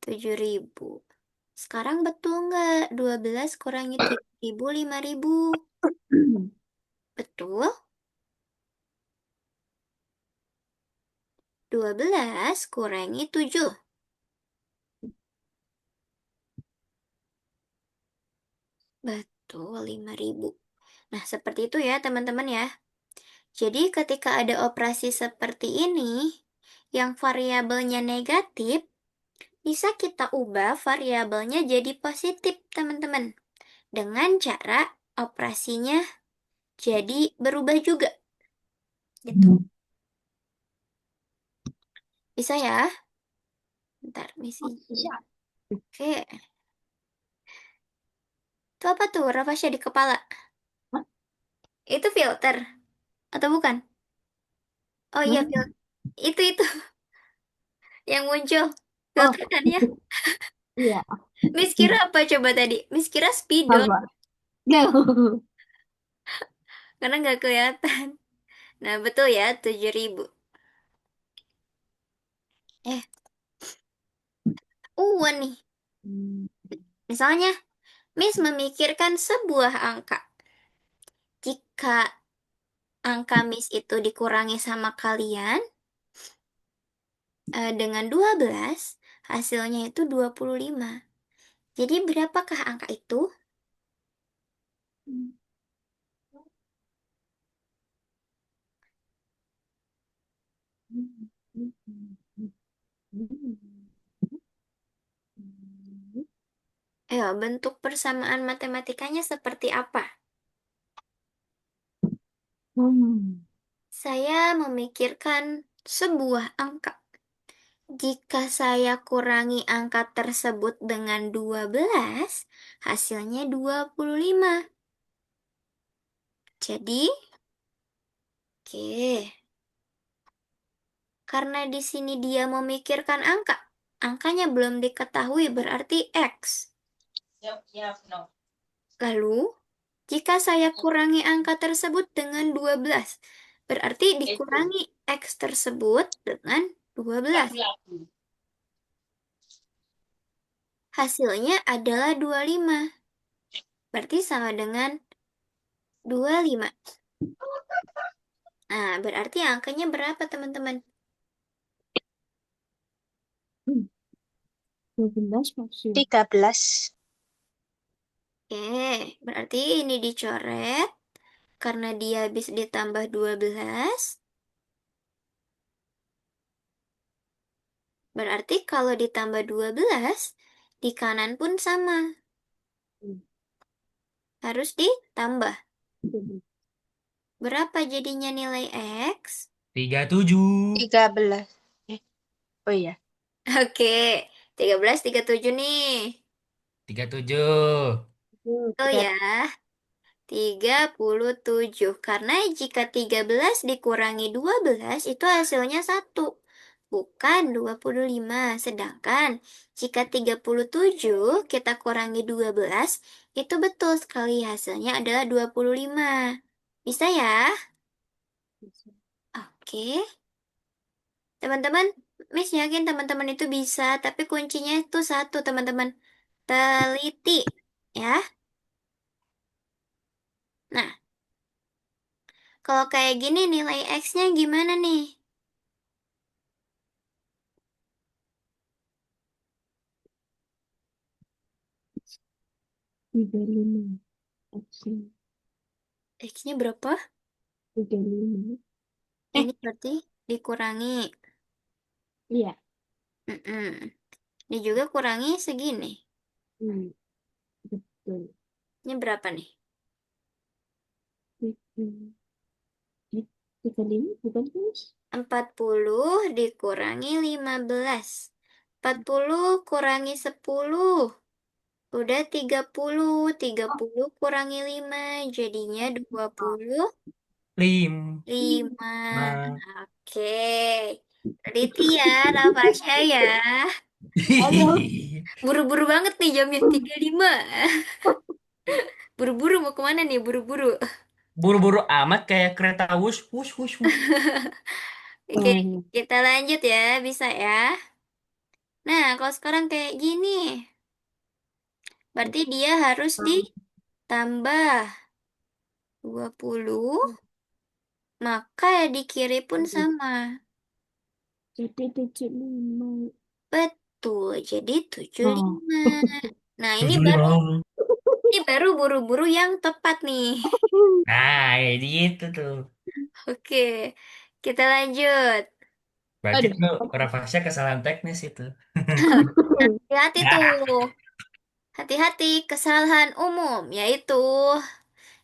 7.000. Sekarang betul nggak? 12 kurangi 7.000, 5.000. Betul? 12 kurangi 7. Betul, 5.000. Nah, seperti itu ya teman-teman ya. Jadi ketika ada operasi seperti ini, yang variabelnya negatif, bisa kita ubah variabelnya jadi positif teman-teman. Dengan cara operasinya jadi berubah juga. Gitu. Bisa ya? Bentar, misi. Bisa. Oke. Itu apa tuh, Rafasya di kepala? Hah? Itu filter atau bukan? Oh iya, Mana? filter. Itu yang muncul. Oh, Filter kan ya? iya. Miss kira apa coba tadi? Miss kira spidol, Apa? Gak. karena nggak kelihatan. Nah, betul ya, 7.000. Eh, nih. Misalnya, Miss memikirkan sebuah angka. Jika angka Miss itu dikurangi sama kalian dengan 12, hasilnya itu 25. Jadi berapakah angka itu? Bentuk persamaan matematikanya seperti apa? Saya memikirkan sebuah angka. Jika saya kurangi angka tersebut dengan 12, hasilnya 25. Jadi, oke, karena di sini dia memikirkan angka. Angkanya belum diketahui berarti X. Lalu, jika saya kurangi angka tersebut dengan 12, berarti dikurangi X tersebut dengan 12. Hasilnya adalah 25. Berarti sama dengan 25. Nah, berarti angkanya berapa, teman-teman? 12 masih. 13. Oke, berarti ini dicoret karena dia habis ditambah 12. Berarti kalau ditambah 12, di kanan pun sama. Harus ditambah. Berapa jadinya nilai X? 37. 13. Oh iya. Oke, 13, 37 nih. 37. Oh ya, 37. Karena jika 13 dikurangi 12 itu hasilnya 1. Bukan 25. Sedangkan jika 37 kita kurangi 12, itu betul sekali hasilnya adalah 25. Bisa ya? Oke. Teman-teman, Miss yakin teman-teman itu bisa, tapi kuncinya itu satu, teman-teman. Teliti. Ya. Nah, kalau kayak gini nilai X-nya gimana nih? 35. Aksi. X-nya berapa? 35. Ini berarti dikurangi. Iya. Mm-mm. Ini juga kurangi segini. Hmm, betul. Ini berapa nih? 35 bukan Mas? 40 dikurangi 15. 40 kurangi 10. Udah 30. 30 kurangi 5. Jadinya 25. Lim. Oke. Teliti ya, Nafasya ya. Aduh. Buru-buru banget nih jamnya 35. Buru-buru mau kemana nih? Buru-buru. Buru-buru amat kayak kereta wush wush wush wush. Oke, Oh, kita lanjut ya. Bisa ya. Nah, kalau sekarang kayak gini, berarti dia harus ditambah 20, maka di kiri pun sama. jadi 75. Betul, jadi Oh. 75. Nah, ini Tujuh baru lima. ini baru buru-buru yang tepat nih. Nah, gitu tuh. Oke, kita lanjut. Berarti Aduh. tuh Rafasya kesalahan teknis itu. Hati-hati tuh. Hati-hati kesalahan umum, yaitu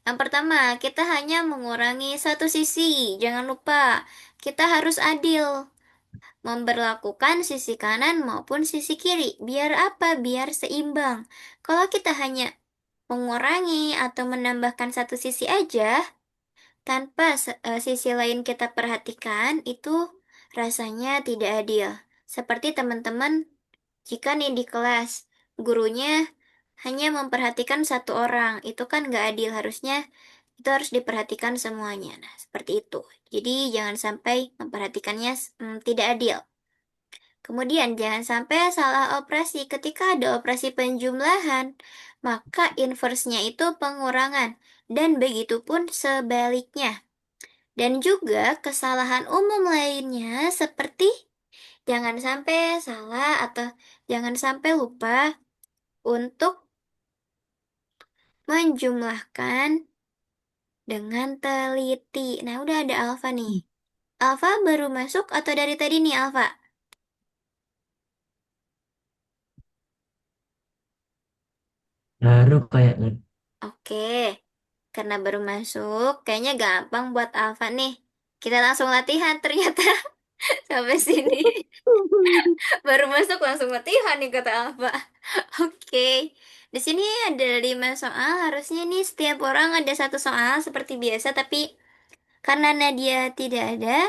yang pertama, kita hanya mengurangi satu sisi. Jangan lupa, kita harus adil. Memberlakukan sisi kanan maupun sisi kiri. Biar apa? Biar seimbang. Kalau kita hanya mengurangi atau menambahkan satu sisi aja, tanpa sisi lain kita perhatikan, itu rasanya tidak adil. Seperti teman-teman, jika nih di kelas, gurunya hanya memperhatikan satu orang, itu kan nggak adil. Harusnya itu harus diperhatikan semuanya. Nah, seperti itu. Jadi jangan sampai memperhatikannya tidak adil. Kemudian jangan sampai salah operasi. Ketika ada operasi penjumlahan, maka inversnya itu pengurangan. Dan begitu pun sebaliknya. Dan juga kesalahan umum lainnya seperti jangan sampai salah atau jangan sampai lupa untuk menjumlahkan dengan teliti. Nah, udah ada Alfa nih. Alfa baru masuk atau dari tadi nih Alfa? Baru kayaknya. Oke, karena baru masuk, kayaknya gampang buat Alfa nih. Kita langsung latihan ternyata sampai sini. Baru masuk langsung latihan nih kata Alfa. Oke, di sini ada 5 soal. Harusnya nih setiap orang ada satu soal seperti biasa, tapi karena Nadia tidak ada,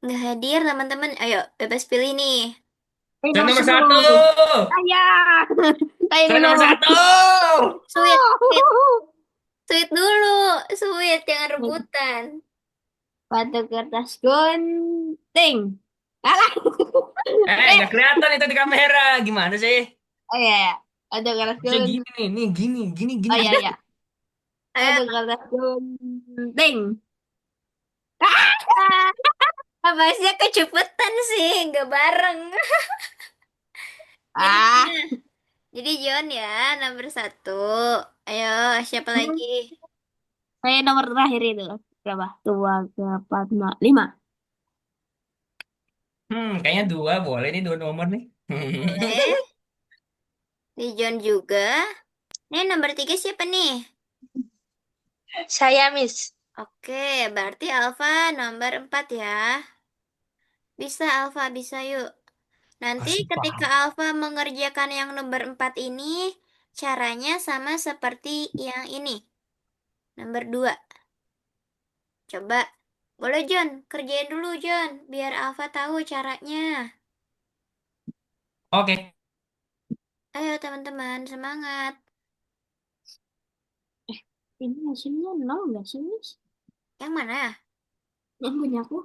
nggak hadir teman-teman. Ayo, bebas pilih nih. Saya Nomor nomor 10. satu. Saya. Saya Saya nomor menang. satu. Sweet, sweet, sweet dulu. Sweet, jangan rebutan. Batu kertas gunting. Alah. Nggak Eh, kelihatan itu di kamera. Gimana sih? oh iya, ya. Batu kertas Bisa gunting. gini nih, gini Oh iya, aja. iya. Ayo, Batu kertas gunting. ah, Abasnya kecepatan sih, nggak bareng. Ah. Jadinya, jadi John ya, nomor 1. Ayo, siapa lagi? Saya nomor terakhir itu. Berapa? Dua, empat, lima. Kayaknya dua boleh nih, dua nomor nih. Boleh. Di John juga. Ini nomor 3 siapa nih? Saya, Miss. Oke, berarti Alfa nomor 4 ya. Bisa Alfa, bisa yuk. Nanti Masih ketika paham. Alfa mengerjakan yang nomor 4 ini, caranya sama seperti yang ini. Nomor 2. Coba. Boleh John, kerjain dulu John, biar Alfa tahu caranya. Oke. Ayo teman-teman, semangat. Ini hasilnya nol nggak sih, Miss? Yang mana? Yang punya aku?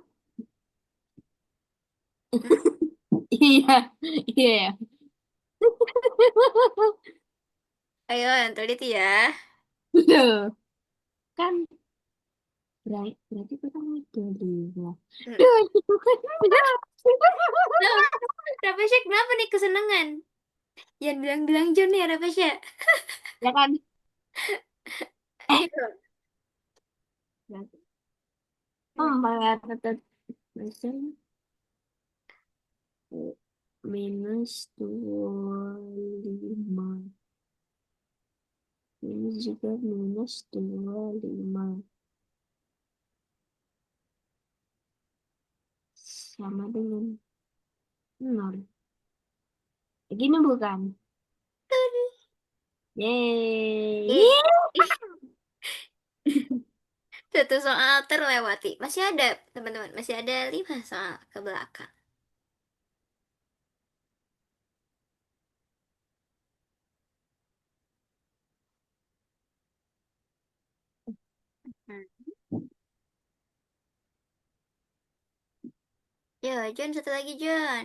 Hmm? Iya, iya. Ya. Ayo yang teliti ya. Loh, kan berarti kita mau dua. Hmm. Duh, Nah, Rapesya kenapa nih kesenangan? Jangan bilang-bilang John ya Rapesya. ya kan? Eh, Ayo. berarti Hmm. tetap mesin minus 25. Ini juga minus 25 sama dengan nol. Begini bukan? Yeay. Yeay. Satu soal terlewati. Masih ada, teman-teman. Masih ada 5 soal ke belakang. Hmm. Yo, John, satu lagi, John.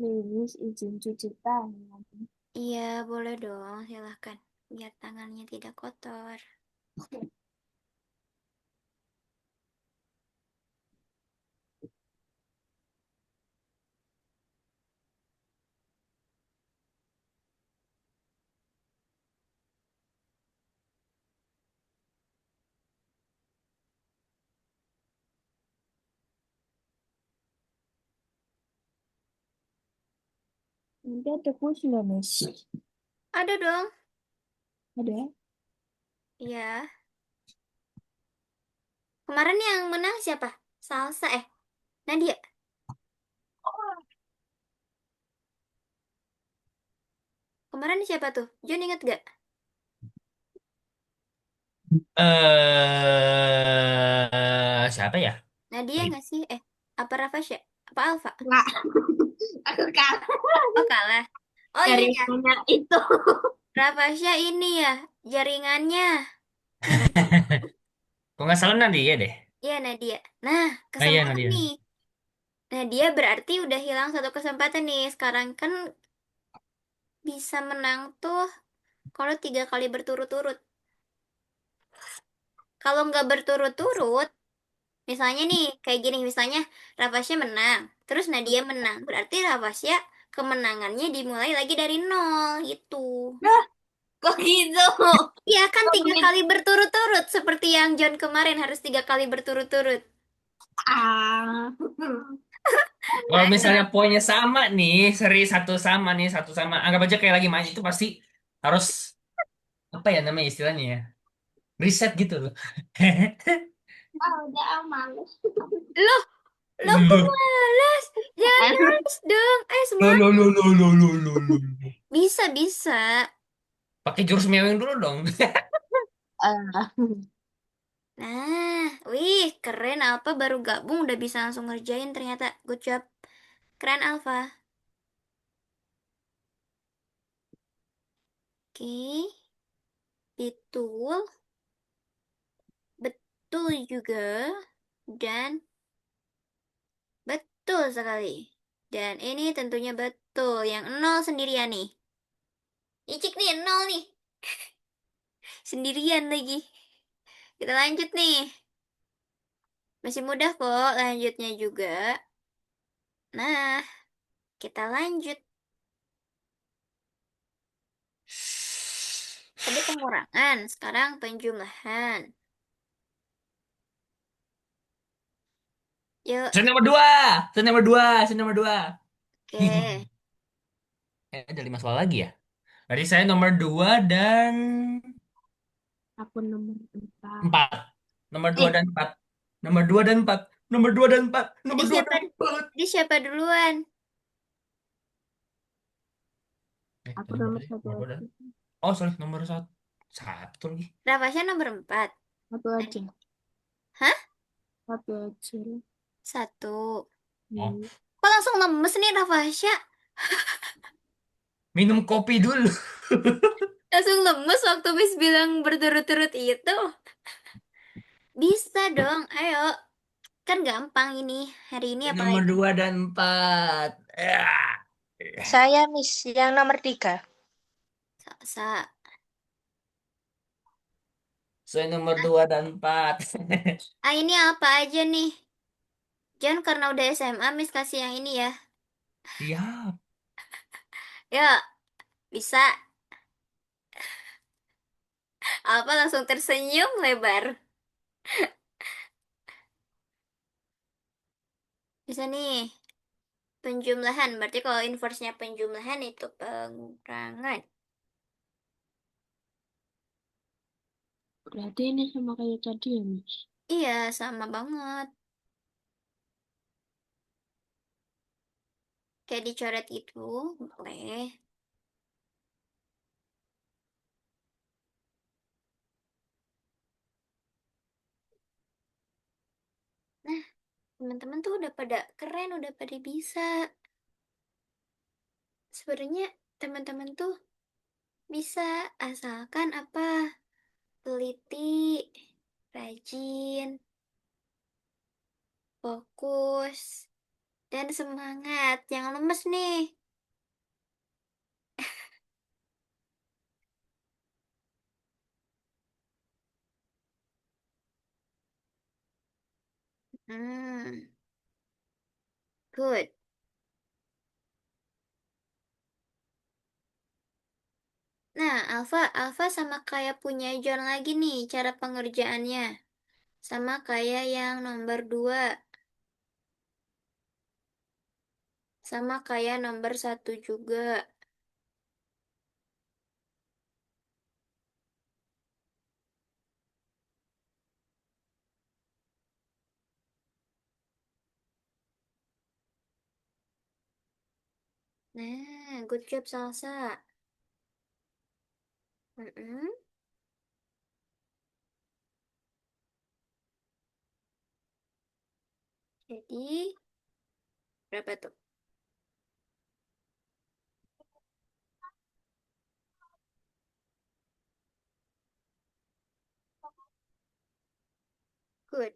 Minus izin cuci tangan. Iya, boleh dong. Silahkan. Biar tangannya tidak kotor. Nanti ada kuis nggak, Miss? Ada dong. Ada ya? Iya. Kemarin yang menang siapa? Salsa Nadia. Kemarin siapa tuh? John inget gak? Siapa ya? Nadia nggak sih? Apa Rafasya? Apa Alfa? Nggak, aku kalah Oh kalah. Oh iya dari ya, nanya itu. Rafasya ini ya jaringannya. Ya kan? Kok nggak salah Nadia deh. Iya Nadia. Nah, Oh iya kesempatan nih. Nadia. Nadia berarti udah hilang satu kesempatan nih. Sekarang kan bisa menang tuh kalau 3 kali berturut-turut. Kalau nggak berturut-turut, misalnya nih kayak gini, misalnya Rafasya menang, terus Nadia menang. Berarti Rafasya kemenangannya dimulai lagi dari nol gitu. Dah, kok gitu? Iya kan Kok 3 kali begitu? berturut-turut seperti yang John kemarin harus 3 kali berturut-turut. Ah. Kalau misalnya Ayo. poinnya sama nih, seri satu sama, anggap aja kayak lagi main itu pasti harus apa ya namanya istilahnya ya, reset gitu loh. Ah, udah males. Loh, loh kok Loh, males? Jangan males dong. loh, Semangat. loh, loh, loh, loh, loh, loh, loh. Bisa, bisa. Pakai jurus mewing dulu dong. Ah, Nah, wih, keren Alfa baru gabung udah bisa langsung ngerjain ternyata. Good job. Keren Alfa. Oke, betul. Betul juga. Dan betul sekali. Dan ini tentunya betul. Yang nol sendirian nih. Icik nih, nol nih. Sendirian lagi. Kita lanjut nih. Masih mudah kok lanjutnya juga. Nah, kita lanjut. Tadi pengurangan, sekarang penjumlahan. Yuk, Saya nomor dua, saya nomor dua, saya nomor dua. oke. Ada 5 soal lagi ya. Tadi saya nomor dua dan aku nomor 4. empat. Nomor dua Eh, dan empat. Nomor dua dan empat. Nomor dua dan empat. Tadi Nomor dua siapa? dan empat. Tadi siapa duluan? aku Tadi berapa nomor sih? satu Nomor dua dan... aja. Oh, sorry, nomor satu. Satu lagi. Rafasya nomor 4. Satu aja. Hah? Satu aja. 1. Oh, Hmm. Kok langsung lemes nih Rafasya? minum kopi dulu. Langsung lemes waktu Miss bilang berturut-turut itu. Bisa dong, ayo. Kan gampang ini. Hari ini Nomor apalagi. dua dan empat. Ya. Saya Miss yang nomor 3. Sa. Saya nomor dua dan empat. Ini apa aja nih? Jangan karena udah SMA, Miss kasih yang ini ya. Siap. Yuk, bisa. Apa langsung tersenyum lebar. Bisa nih. Penjumlahan. Berarti kalau inverse-nya penjumlahan itu pengurangan. Berarti ini sama kayak tadi ya, Mas? Iya, sama banget. Kayak dicoret itu. Boleh. Nah, teman-teman tuh udah pada keren, udah pada bisa. Sebenarnya teman-teman tuh bisa asalkan apa? Teliti, rajin, fokus, dan semangat. Jangan lemes nih. Hmm, good. Nah, Alfa sama kayak punya John lagi nih cara pengerjaannya. Sama kayak yang nomor 2. Sama kayak nomor 1 juga. Nah, good job Salsa. Mm-mm. Jadi, berapa tuh? Good.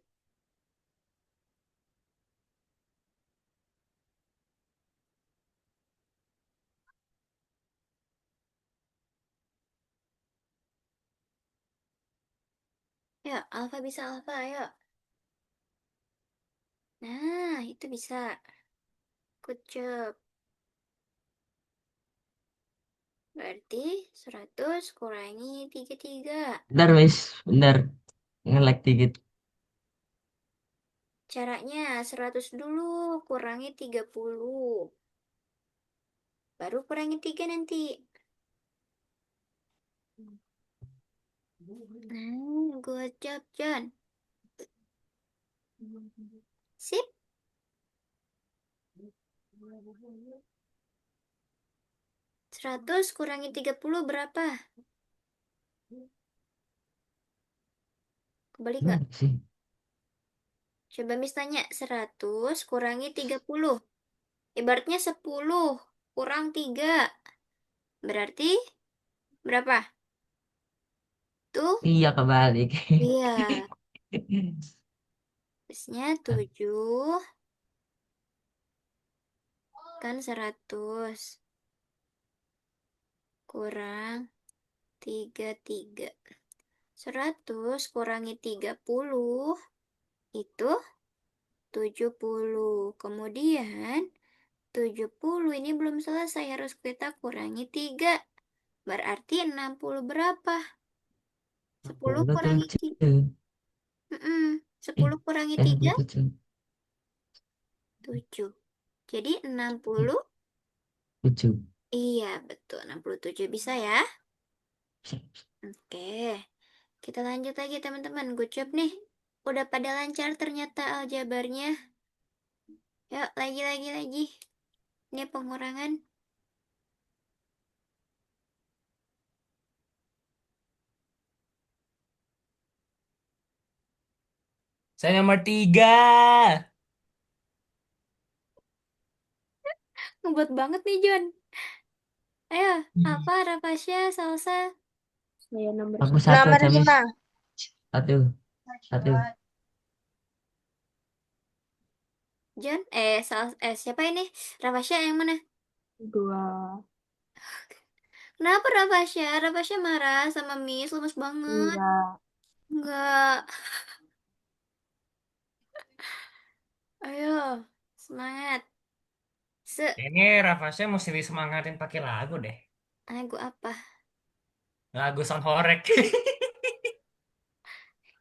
Ya, Alfa bisa Alfa, ayo. Nah, itu bisa. Good job. Berarti 100 kurangi 33. Bentar, Miss. Bentar. Nge-lag dikit. Caranya 100 dulu, kurangi 30. Baru kurangi 3 nanti. Nah, good job, John. Sip. 100 kurangi 30 berapa? Kebalik nggak? Sih. Coba Miss tanya, 100 kurangi 30. Ibaratnya 10 kurang 3. Berarti berapa? Tuh? Iya, kebalik. Iya. Terusnya 7 kan 100 kurang 33. 100 kurangi 30 itu 70. Kemudian 70 ini belum selesai, harus kita kurangi 3. Berarti 60 berapa? 10 kurangi 3. 57. 10 kurangi 3, 57. 7. Jadi 60. 7. Iya, betul. 67 bisa ya? Oke. Kita lanjut lagi teman-teman. Good job nih. Udah pada lancar ternyata aljabarnya. Yuk, lagi. Ini pengurangan. Saya nomor 3. Ngebut banget nih, John. Ayo, apa, Rapasya, Salsa. Saya nomor Aku satu. satu Nomor aja, Miss. 5. Satu. Satu. John, siapa ini? Rapasya yang mana? Dua. Kenapa Rapasya? Rapasya marah sama Miss, lemes banget. Enggak. Enggak. Ayo, semangat. Se, Ini Rafasnya mesti disemangatin pakai lagu deh. lagu apa? Lagu Songhorek.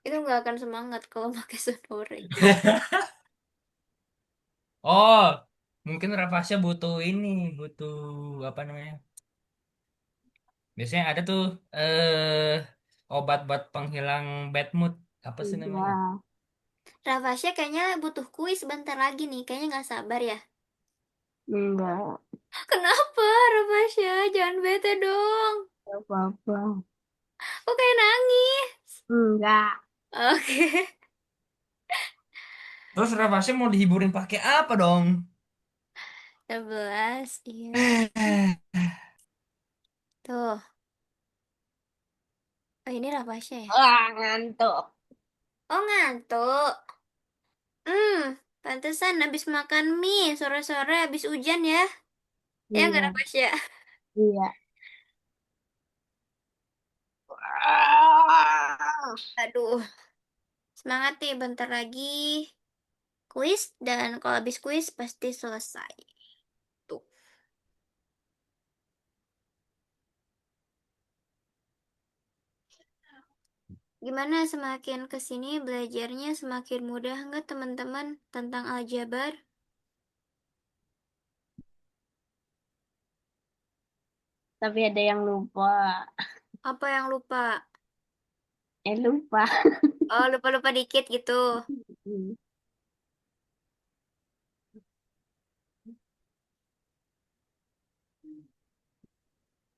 Itu nggak akan semangat kalau pakai sonore. Oh, mungkin Rafasnya butuh ini, butuh apa namanya? Biasanya ada tuh obat buat penghilang bad mood. Apa sih namanya? Iya. Rafasya kayaknya butuh kuis bentar lagi nih. Kayaknya nggak sabar ya. Enggak. Kenapa Rafasya? Jangan bete dong. Enggak apa-apa. Kok kayak nangis? Enggak. Oke. Terus Rafasnya mau dihiburin pakai apa dong? 11. Iya. Tuh. Oh, ini Rafasya ya? Ah, ngantuk. Oh, ngantuk. Hmm, pantesan habis makan mie sore-sore habis hujan ya. Ya nggak Iya. Rafasya? Iya. Ah. Aduh, semangat nih bentar lagi kuis dan kalau habis kuis pasti selesai. Tuh. Gimana semakin kesini belajarnya semakin mudah nggak teman-teman tentang aljabar? Tapi ada yang lupa. Apa yang lupa? Lupa. Oh, lupa-lupa dikit gitu. Hmm.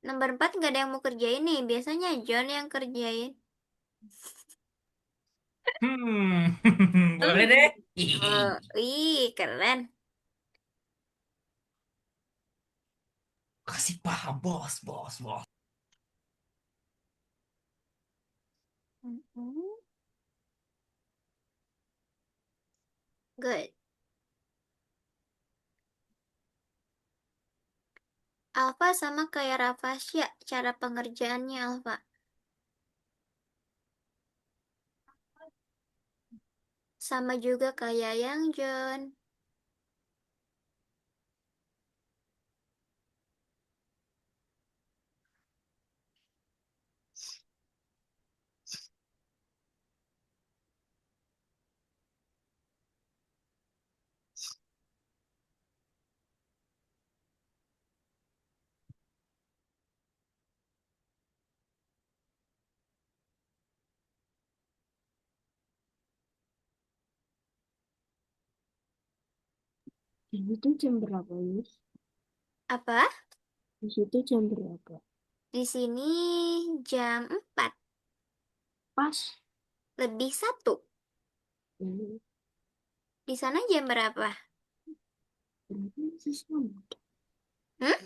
Nomor 4 nggak ada yang mau kerjain nih. Biasanya John yang kerjain. Boleh deh. Oh, ih, keren. Kasih paham, bos, bos, bos. Mm-mm. Good. Alfa sama kayak Rafasya, cara pengerjaannya Alfa. Sama juga kayak yang John. Di situ jam berapa, Miss? Apa? Di situ jam berapa? Di sini jam 4 Pas. lebih 1. Hmm, Di sana jam berapa? berarti masih sama. Hmm?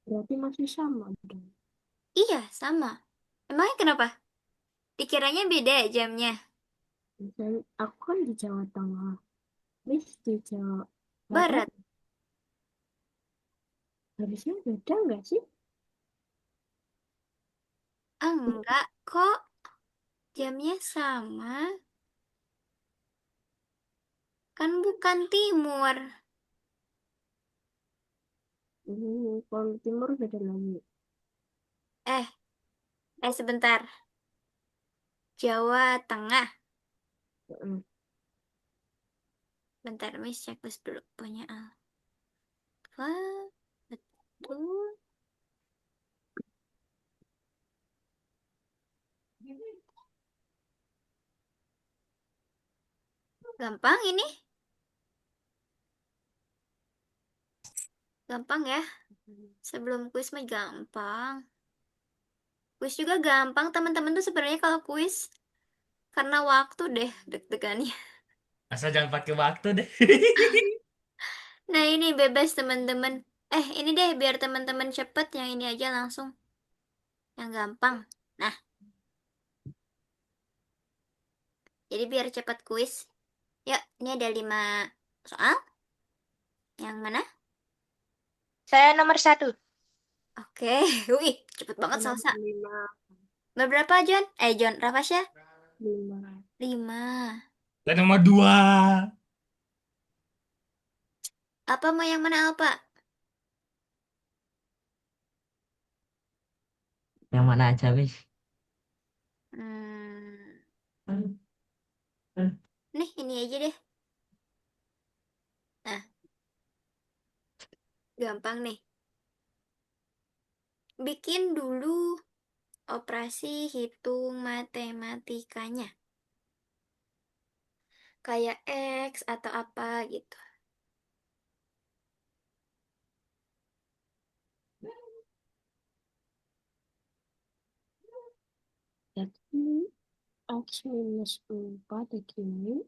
Berarti masih sama dong. Iya, sama. Emangnya kenapa? Dikiranya beda ya jamnya? Misalnya, aku kan di Jawa Tengah. Miss di Jawa Barat. Barat. Harusnya beda nggak sih? Enggak kok. Jamnya sama. Kan bukan timur. Kalau timur beda lagi. Eh, sebentar. Jawa Tengah. Heeh. Bentar, Miss checklist dulu. Punya Alfa. Betul. Gampang ini. Gampang ya. Sebelum kuis mah gampang. Kuis juga gampang, teman-teman tuh sebenarnya kalau kuis. Karena waktu deh deg-degannya. Asal jangan pakai waktu deh. Nah ini bebas teman-teman. Ini deh biar teman-teman cepet. Yang ini aja langsung. Yang gampang. Nah, jadi biar cepet kuis. Yuk, ini ada 5 soal. Yang mana? Saya nomor 1. Oke, wih, cepet Aku banget Salsa. nomor 5. Berberapa John? John, Rafasya? 5. 5. Dan nomor 2. Apa mau yang mana Alpa? Yang mana aja, Miss? Hmm, nih ini aja deh. Nah, gampang nih. Bikin dulu operasi hitung matematikanya. Kayak X atau apa gitu. Jadi X minus 4 begini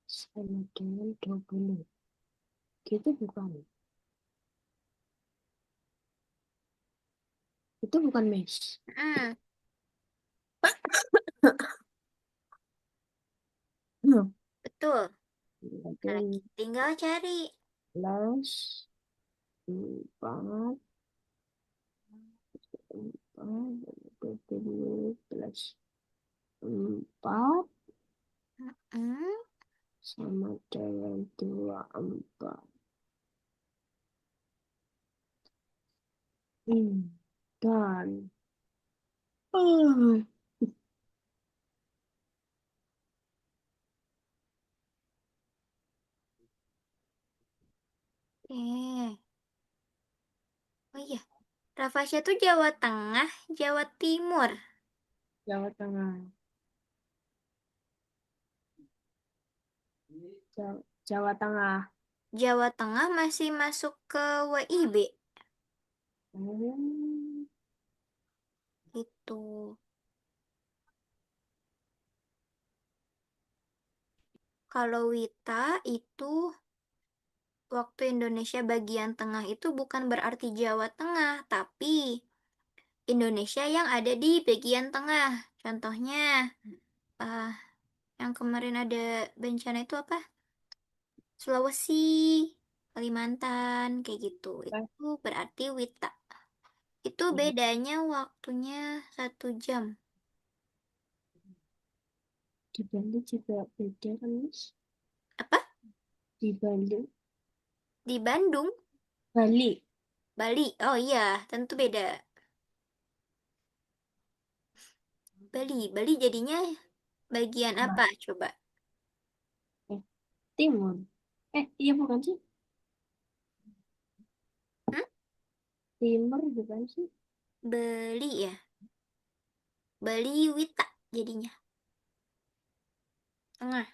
sama dengan 20. Gitu bukan? Itu bukan, Miss. Hmm, betul. Nah, Berarti tinggal cari. plus 4, 4, 20 plus 4 Hmm, sama dengan 24. Dan uh, eh, oh iya. Rafasya tuh Jawa Tengah, Jawa Timur. Jawa Tengah. Jawa Tengah. Jawa Tengah masih masuk ke WIB. Oh, Gitu. Kalau Wita itu waktu Indonesia bagian tengah itu bukan berarti Jawa Tengah, tapi Indonesia yang ada di bagian tengah. Contohnya, ah yang kemarin ada bencana itu apa? Sulawesi, Kalimantan, kayak gitu. Itu berarti Wita. Itu bedanya waktunya 1 jam. di Bali juga beda kan, Mas? Apa? Di Bali. Di Bandung, Bali. Bali. Oh iya, tentu beda. Bali jadinya bagian Nah, apa? Coba. eh, Timur. Iya bukan sih? Hmm? Timur bukan sih? Bali ya. Bali Wita jadinya. Tengah.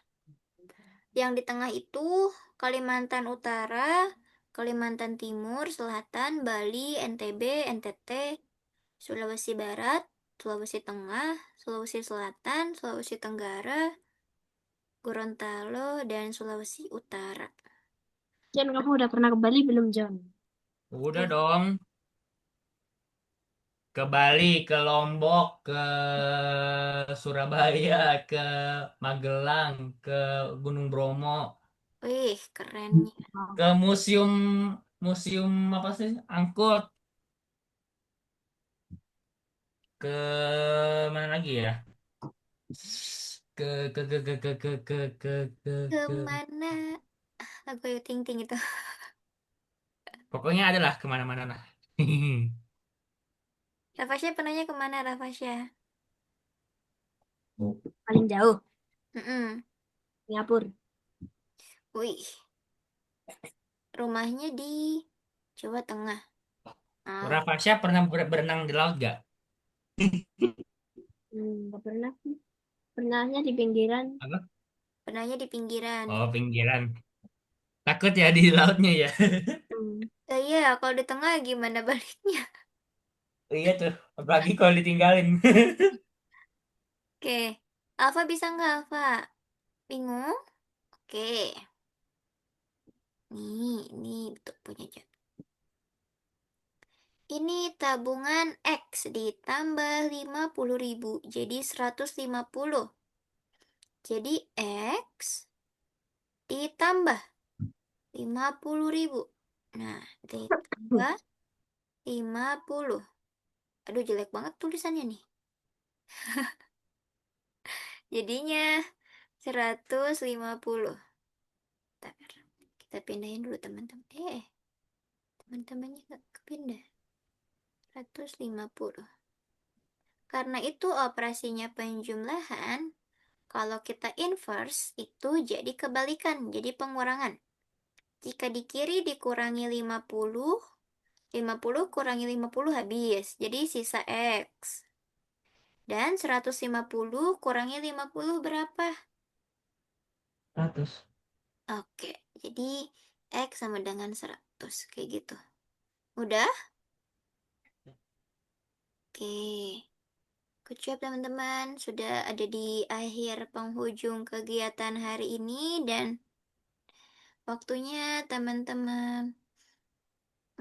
Yang di tengah itu Kalimantan Utara, Kalimantan Timur, Selatan, Bali, NTB, NTT, Sulawesi Barat, Sulawesi Tengah, Sulawesi Selatan, Sulawesi Tenggara, Gorontalo, dan Sulawesi Utara. Jan, kamu udah pernah ke Bali belum, John? Udah dong. Ke Bali, ke Lombok, ke Surabaya, ke Magelang, ke Gunung Bromo, Wih, kerennya. ke museum museum apa sih? Angkut, ke mana lagi ya? Ke ke Kemana? Lagu Ayu Ting Ting itu. pokoknya adalah kemana-mana lah. Rafasya pernahnya kemana, Rafasya? Paling jauh, Mm-mm. Singapura. Wih, rumahnya di Jawa Tengah. Ah, Rasya pernah berenang di laut gak? Nggak pernah sih. Pernahnya di pinggiran. Apa? pernahnya di pinggiran. Oh, pinggiran. Takut ya di lautnya ya. Hmm, Iya, kalau di tengah gimana baliknya? Iya tuh, apalagi kalau ditinggalin. Oke, Alfa bisa nggak, Alfa? Bingung? Oke, nih betul punya Jan. Ini tabungan X ditambah 50.000, jadi 150. Jadi X ditambah 50.000. Nah, ditambah 50. Aduh, jelek banget tulisannya nih. Jadinya 150. Bentar, kita pindahin dulu teman-teman. Teman-temannya nggak kepindah. 150. Karena itu operasinya penjumlahan, kalau kita inverse itu jadi kebalikan, jadi pengurangan. Jika di kiri dikurangi 50, 50 kurangi 50 habis. Jadi sisa X. Dan 150 kurangi 50 berapa? 100. Oke, jadi X sama dengan 100. Kayak gitu. Udah? Oke. Good job teman-teman. Sudah ada di akhir penghujung kegiatan hari ini dan waktunya teman-teman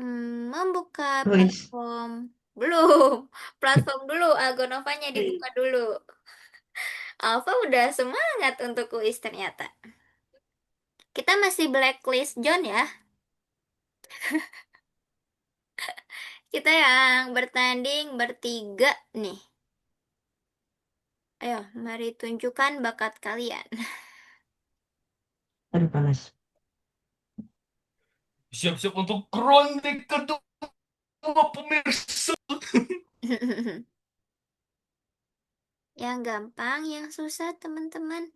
membuka Wis. platform. Belum. Platform dulu. Algonovanya dibuka dulu. Alfa udah semangat untuk kuis ternyata. Kita masih blacklist John ya. Kita yang bertanding bertiga nih. Ayo, mari tunjukkan bakat kalian. Aduh panas. Siap-siap untuk ronde kedua pemirsa. Yang gampang, yang susah teman-teman.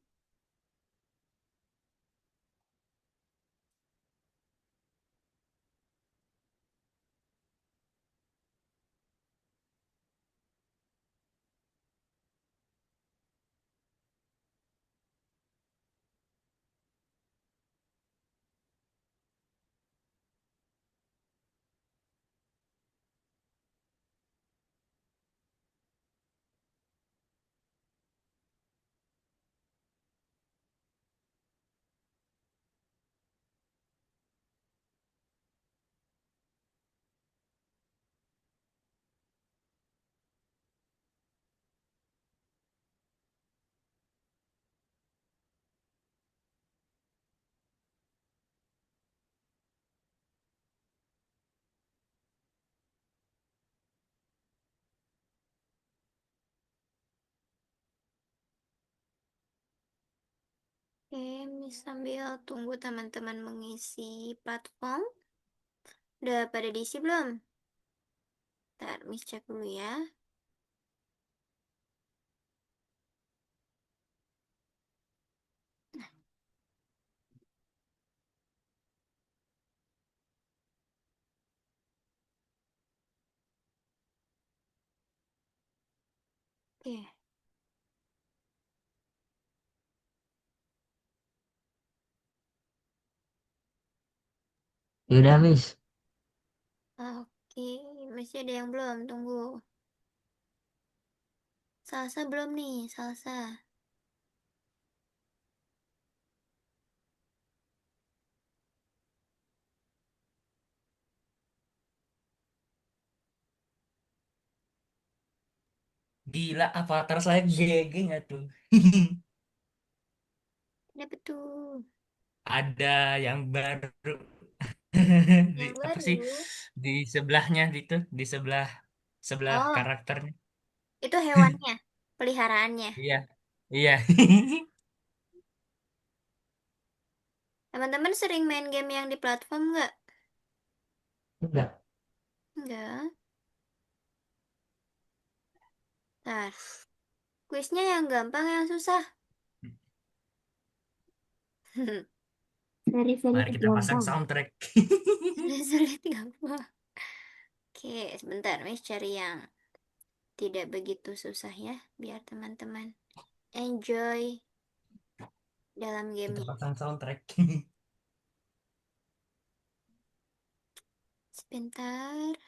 Ini sambil tunggu teman-teman mengisi platform. Udah pada diisi belum? Ntar Miss cek dulu ya. Oke. Ya udah, Miss. Oke, masih ada yang belum? Tunggu. Salsa belum nih, salsa. Gila, avatar saya GG nggak tuh? Ada betul. Ada yang baru di Yang apa sih, baru. di sebelahnya itu, di sebelah sebelah Oh, karakternya. itu hewannya, peliharaannya. Iya, iya. Teman-teman sering main game yang di platform nggak? Enggak. Nggak. Ntar, kuisnya yang gampang yang susah. Seri-seri Mari kita pasang gampang. soundtrack. Sulit gampang. Oke, sebentar, Miss cari yang tidak begitu susah ya, biar teman-teman enjoy dalam Kita gamenya. pasang soundtrack. Sebentar.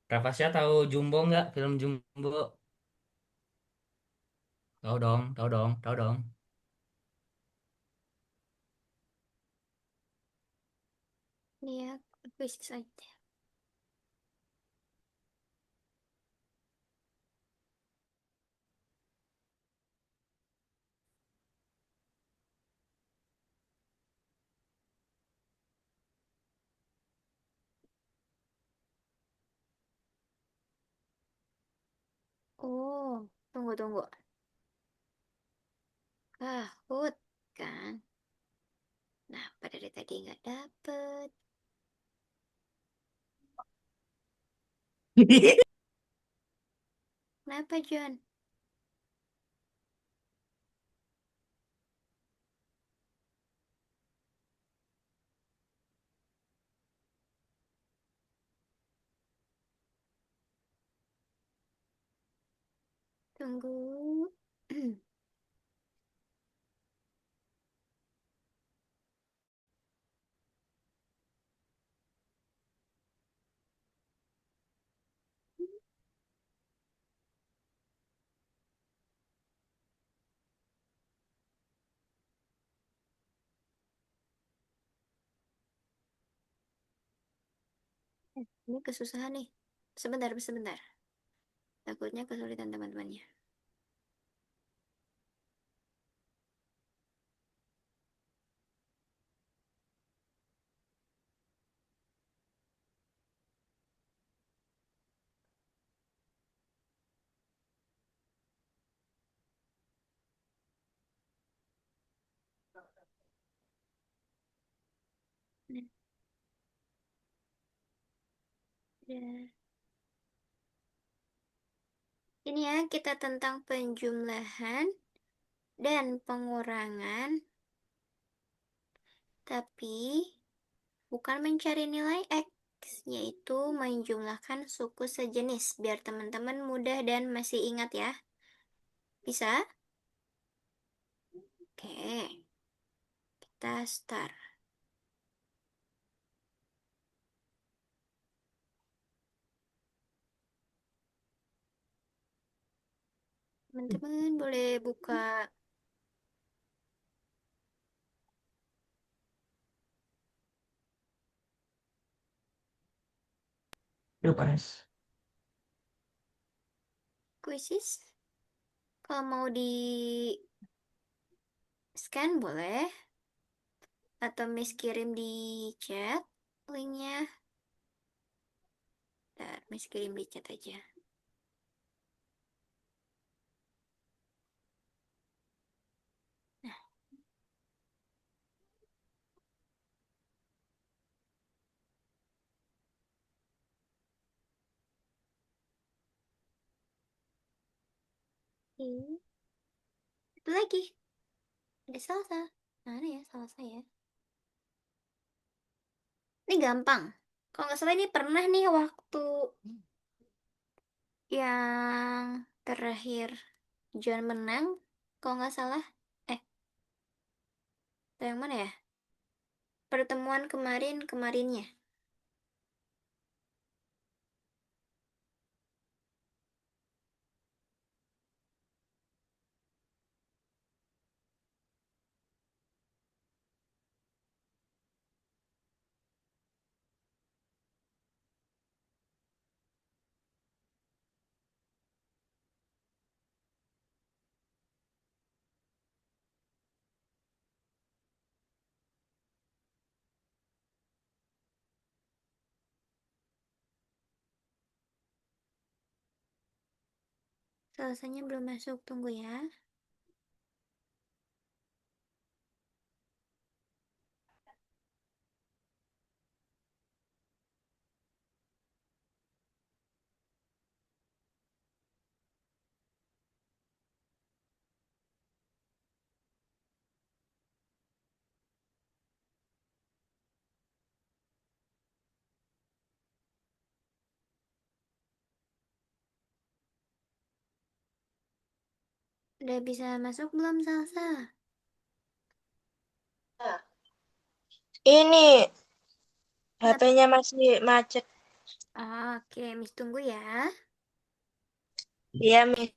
Rafasya tahu Jumbo nggak? Film Jumbo. Tahu dong, tahu dong, tahu dong. Lihat kuis saja. Oh, tunggu, tunggu. Kahoot, kan? Nah, pada dari tadi nggak dapet. Kenapa, John? Tunggu. Ini kesusahan nih. Sebentar, sebentar. Takutnya kesulitan teman-temannya. Nah, ya. Ini ya, kita tentang penjumlahan dan pengurangan, tapi bukan mencari nilai X, yaitu menjumlahkan suku sejenis, biar teman-teman mudah dan masih ingat ya. Bisa? Oke, kita start. Teman-teman boleh buka. Yuk, panas. Quizzes. Kalau mau di scan boleh, atau Miss kirim di chat linknya. Ntar Miss kirim di chat aja. Oke. 。Oke. Satu lagi. Ada salsa. Mana ya salsa ya? Ini gampang. Kalau nggak salah ini pernah nih waktu yang terakhir John menang. Kalau nggak salah. Eh, atau yang mana ya? Pertemuan kemarinnya. Salsanya belum masuk. Tunggu ya. Udah bisa masuk belum salsa? Ini Kenapa? HP-nya masih macet. Oke, Miss tunggu ya. Iya, Miss.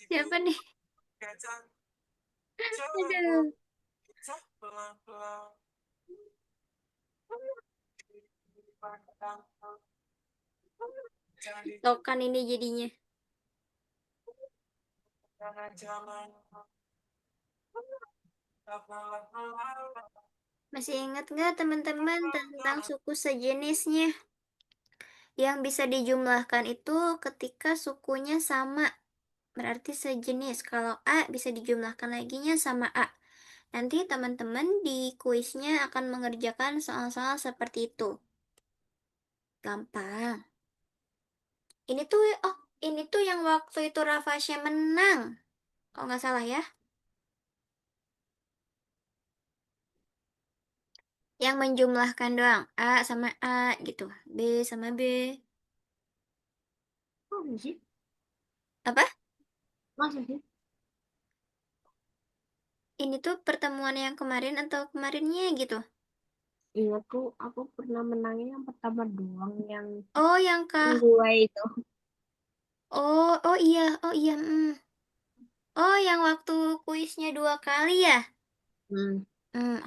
Siapa nih? Aduh. Tokan ini jadinya. Masih ingat nggak teman-teman tentang suku sejenisnya? Yang bisa dijumlahkan itu ketika sukunya sama. Berarti sejenis. Kalau A bisa dijumlahkan laginya sama A. Nanti teman-teman di kuisnya akan mengerjakan soal-soal seperti itu. Gampang. Ini tuh, oh, ini tuh yang waktu itu Rafasya menang. Kalau nggak salah ya. Yang menjumlahkan doang. A sama A gitu. B sama B. Masa sih? Apa? Masa sih? Ini tuh pertemuan yang kemarin atau kemarinnya gitu. Iya, aku pernah menangnya yang pertama doang, yang Oh, yang kah? dua itu. Oh, oh iya. Oh, yang waktu kuisnya 2 kali ya? Hmm.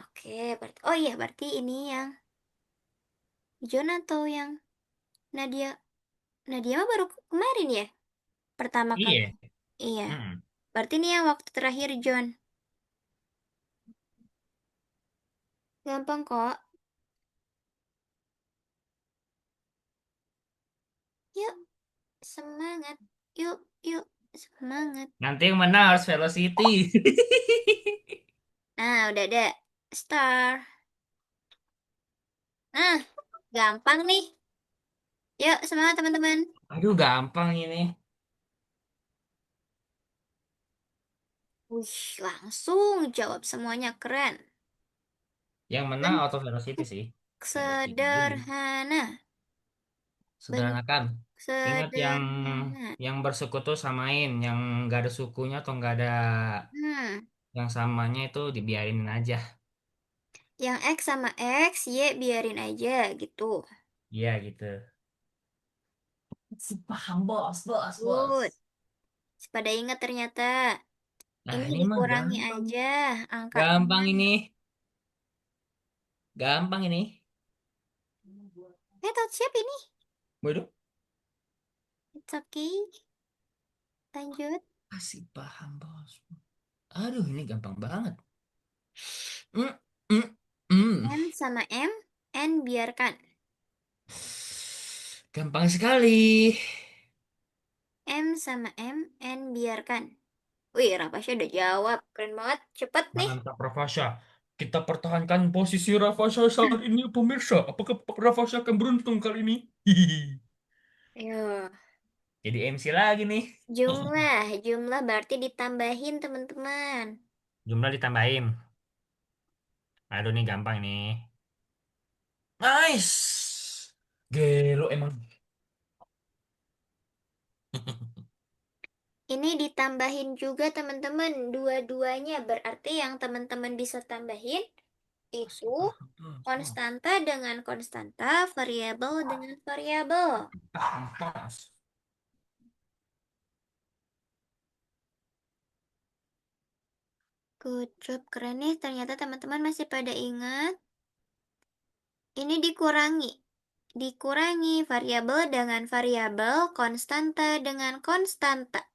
Oke. Berarti, oh iya, berarti ini yang John atau yang Nadia? Nadia mah baru kemarin ya? Pertama kali. Iya. Iya. Mm-mm. Berarti ini yang waktu terakhir John. Gampang kok. Yuk, semangat. Yuk, yuk, semangat. Nanti yang menang harus Velocity. Nah, udah ada. Star. Nah, gampang nih. Yuk, semangat teman-teman. Aduh, gampang ini. Wih, langsung jawab semuanya keren. Yang menang Dan Auto Velocity sih. Velocity dulu. sederhana. Ben Sederhanakan. Ingat sederhana. yang bersekutu samain, yang nggak ada sukunya atau nggak ada Hmm, yang samanya itu dibiarin aja. yang X sama X, Y biarin aja gitu. Iya gitu. Si paham bos, bos, bos. Good. Pada ingat ternyata. Nah Ini ini mah dikurangi gampang. aja angkanya. Gampang ini. Gampang ini. Tahu siapa ini? Waduh. It's okay. Lanjut. Kasih paham bos. Aduh ini gampang banget. Mm, mm, mm. N sama M, N biarkan. Gampang sekali. M sama M, N biarkan. Wih, Rapasya udah jawab. Keren banget. Cepet nih. Mantap Rafasha. Kita pertahankan posisi Rafasha saat ini pemirsa. Apakah Rafasha akan beruntung kali ini? Hihihi. Ayo. Jadi MC lagi nih. Jumlah. Jumlah berarti ditambahin, teman-teman. Jumlah ditambahin. Aduh nih gampang nih. Nice. Gelo emang. Ini ditambahin juga, teman-teman. Dua-duanya berarti yang teman-teman bisa tambahin itu konstanta dengan konstanta, variabel dengan variabel. Pas. Good job, keren nih. Ternyata teman-teman masih pada ingat. Ini dikurangi. Dikurangi variabel dengan variabel, konstanta dengan konstanta.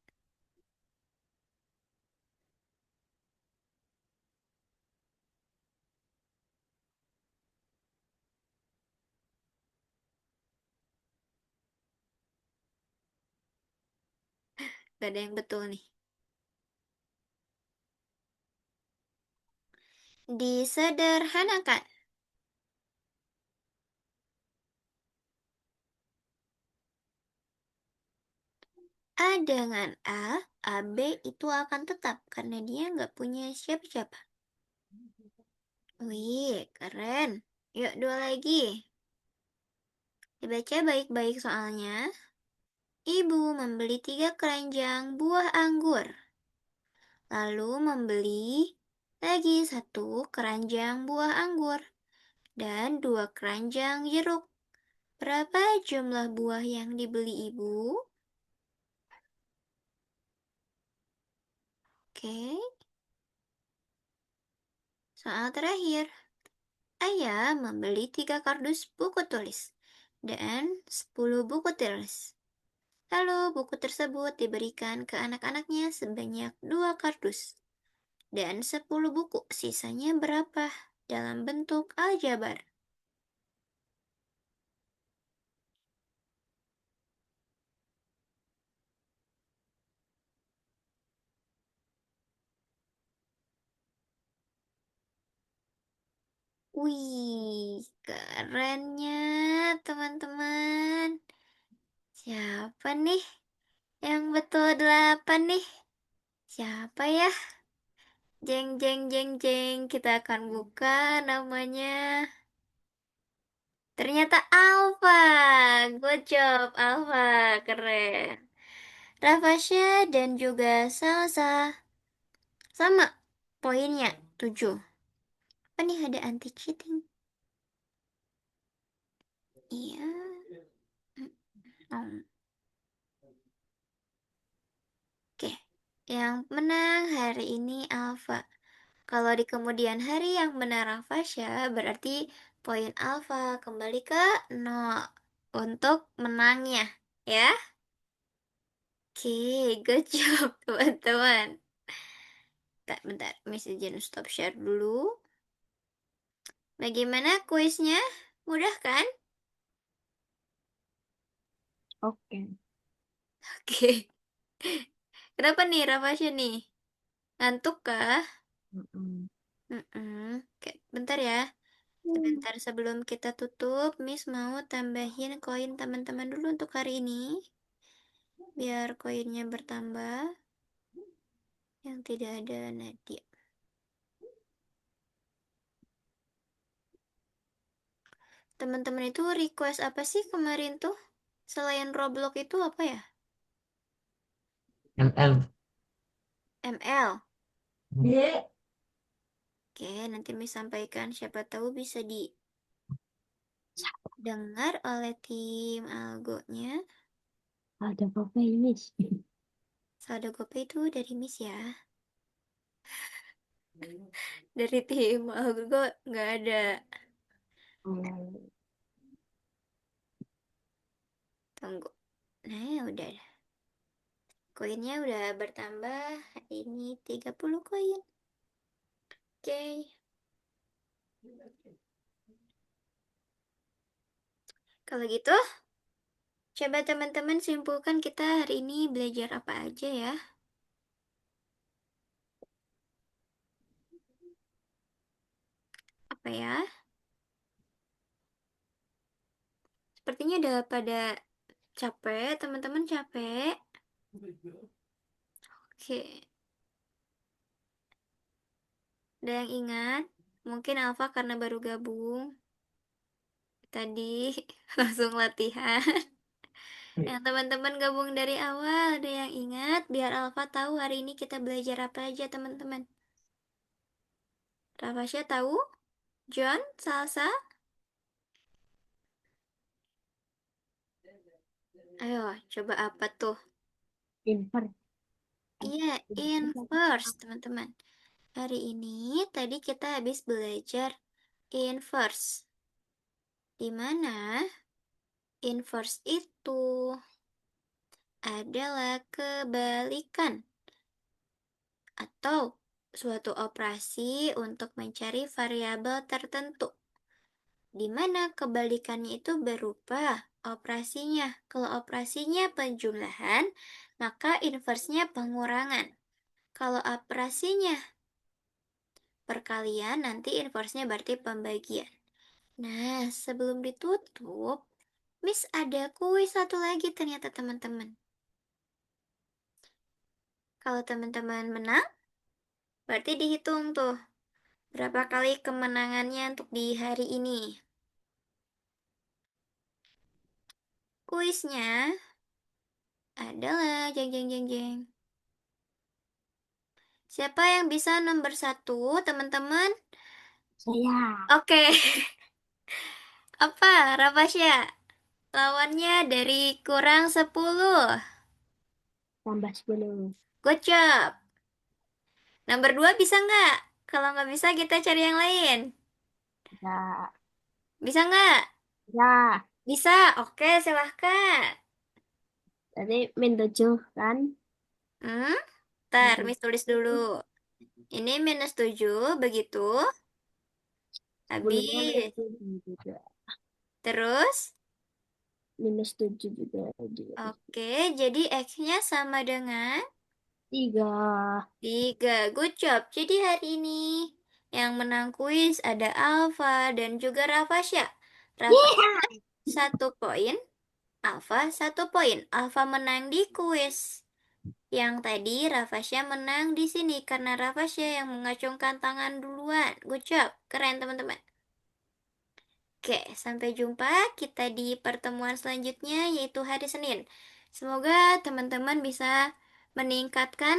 Gak ada yang betul nih. Disederhanakan. A dengan AB itu akan tetap karena dia nggak punya siapa-siapa. Wih, keren. Yuk, dua lagi. Dibaca baik-baik soalnya. Ibu membeli 3 keranjang buah anggur. Lalu membeli lagi 1 keranjang buah anggur dan 2 keranjang jeruk. Berapa jumlah buah yang dibeli ibu? Oke, soal terakhir. Ayah membeli 3 kardus buku tulis dan 10 buku tulis. Lalu buku tersebut diberikan ke anak-anaknya sebanyak 2 kardus. Dan 10 buku, sisanya berapa? Dalam bentuk aljabar. Wih, kerennya teman-teman. Siapa nih yang betul 8 nih? Siapa ya? Jeng, jeng, jeng, jeng. Kita akan buka namanya. Ternyata Alfa. Good job, Alfa. Keren. Rafasya dan juga Salsa. Sama poinnya 7. Apa nih, ada anti cheating? Iya. Oh. Oke. Yang menang hari ini Alfa. Kalau di kemudian hari yang benar Rafasya, berarti poin Alfa kembali ke 0 untuk menangnya. Ya? Oke, good job teman-teman. Tak, bentar, Miss izin stop share dulu. Bagaimana kuisnya? Mudah kan? Oke. Oke. Kenapa nih Rafasya nih? Ngantuk kah? Mm-mm. Oke, bentar ya. Sebentar sebelum kita tutup, Miss mau tambahin koin teman-teman dulu untuk hari ini. Biar koinnya bertambah. Yang tidak ada Nadia. Teman-teman itu request apa sih kemarin tuh? Selain Roblox itu apa ya? ML. ML. Iya. Oke, nanti Miss sampaikan. Siapa tahu bisa didengar oleh tim algonya. Ada apa ini? Saldo GoPay itu dari Miss ya. Dari tim algo nggak ada. Oh, Tunggu. Nah, udah. Koinnya udah bertambah. Ini 30 koin. Oke. Kalau gitu, Coba teman-teman simpulkan kita hari ini belajar apa aja ya. Apa ya? Sepertinya udah pada capek, teman-teman capek. Oke, ada yang ingat? Mungkin Alfa karena baru gabung tadi langsung latihan. Yang teman-teman gabung dari awal, ada yang ingat? Biar Alfa tahu hari ini kita belajar apa aja, teman-teman. Rafasya tahu? John? Salsa? Ayo, coba apa tuh? Invert. Iya, inverse, teman-teman. Hari ini tadi kita habis belajar inverse. Di mana inverse itu adalah kebalikan atau suatu operasi untuk mencari variabel tertentu. Di mana kebalikannya itu berupa operasinya. Kalau operasinya penjumlahan, maka inversenya pengurangan. Kalau operasinya perkalian, nanti inversenya berarti pembagian. Nah, sebelum ditutup, Miss ada kuis satu lagi ternyata teman-teman. Kalau teman-teman menang, berarti dihitung tuh berapa kali kemenangannya untuk di hari ini. Kuisnya adalah jeng jeng jeng jeng. Siapa yang bisa nomor satu, teman-teman? Saya Oke, apa Rapasya? Lawannya dari kurang 10. tambah 10. Good job. Nomor 2 bisa nggak? Kalau nggak bisa kita cari yang lain. Ya, Bisa nggak? ya. Bisa. Oke, silahkan. Tadi min 7 kan? Hmm? Min Ntar, 7. Miss tulis dulu. Ini -7, begitu. 10-nya min Habis. 7 juga. Terus, -7 juga. oke, jadi X-nya sama dengan 3. 3. Good job. Jadi hari ini yang menang kuis ada Alfa dan juga Rafasya. Rafasya 1 poin, Alfa 1 poin. Alfa menang di kuis. Yang tadi Rafasya menang di sini karena Rafasya yang mengacungkan tangan duluan. Good job. Keren teman-teman. Oke, sampai jumpa kita di pertemuan selanjutnya yaitu hari Senin. Semoga teman-teman bisa meningkatkan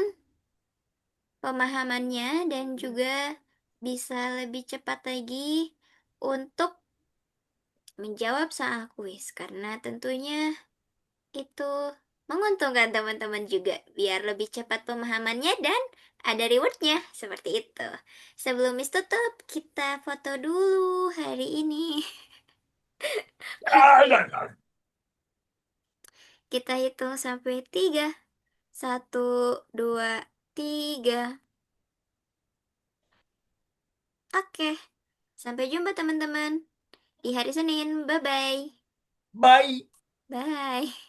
pemahamannya dan juga bisa lebih cepat lagi untuk menjawab soal kuis karena tentunya itu menguntungkan teman-teman juga biar lebih cepat pemahamannya dan ada rewardnya seperti itu. Sebelum Miss tutup, kita foto dulu hari ini. Oke, kita hitung sampai 3. 1, 2, 3. Oke, sampai jumpa teman-teman di hari Senin. Bye-bye. Bye. Bye.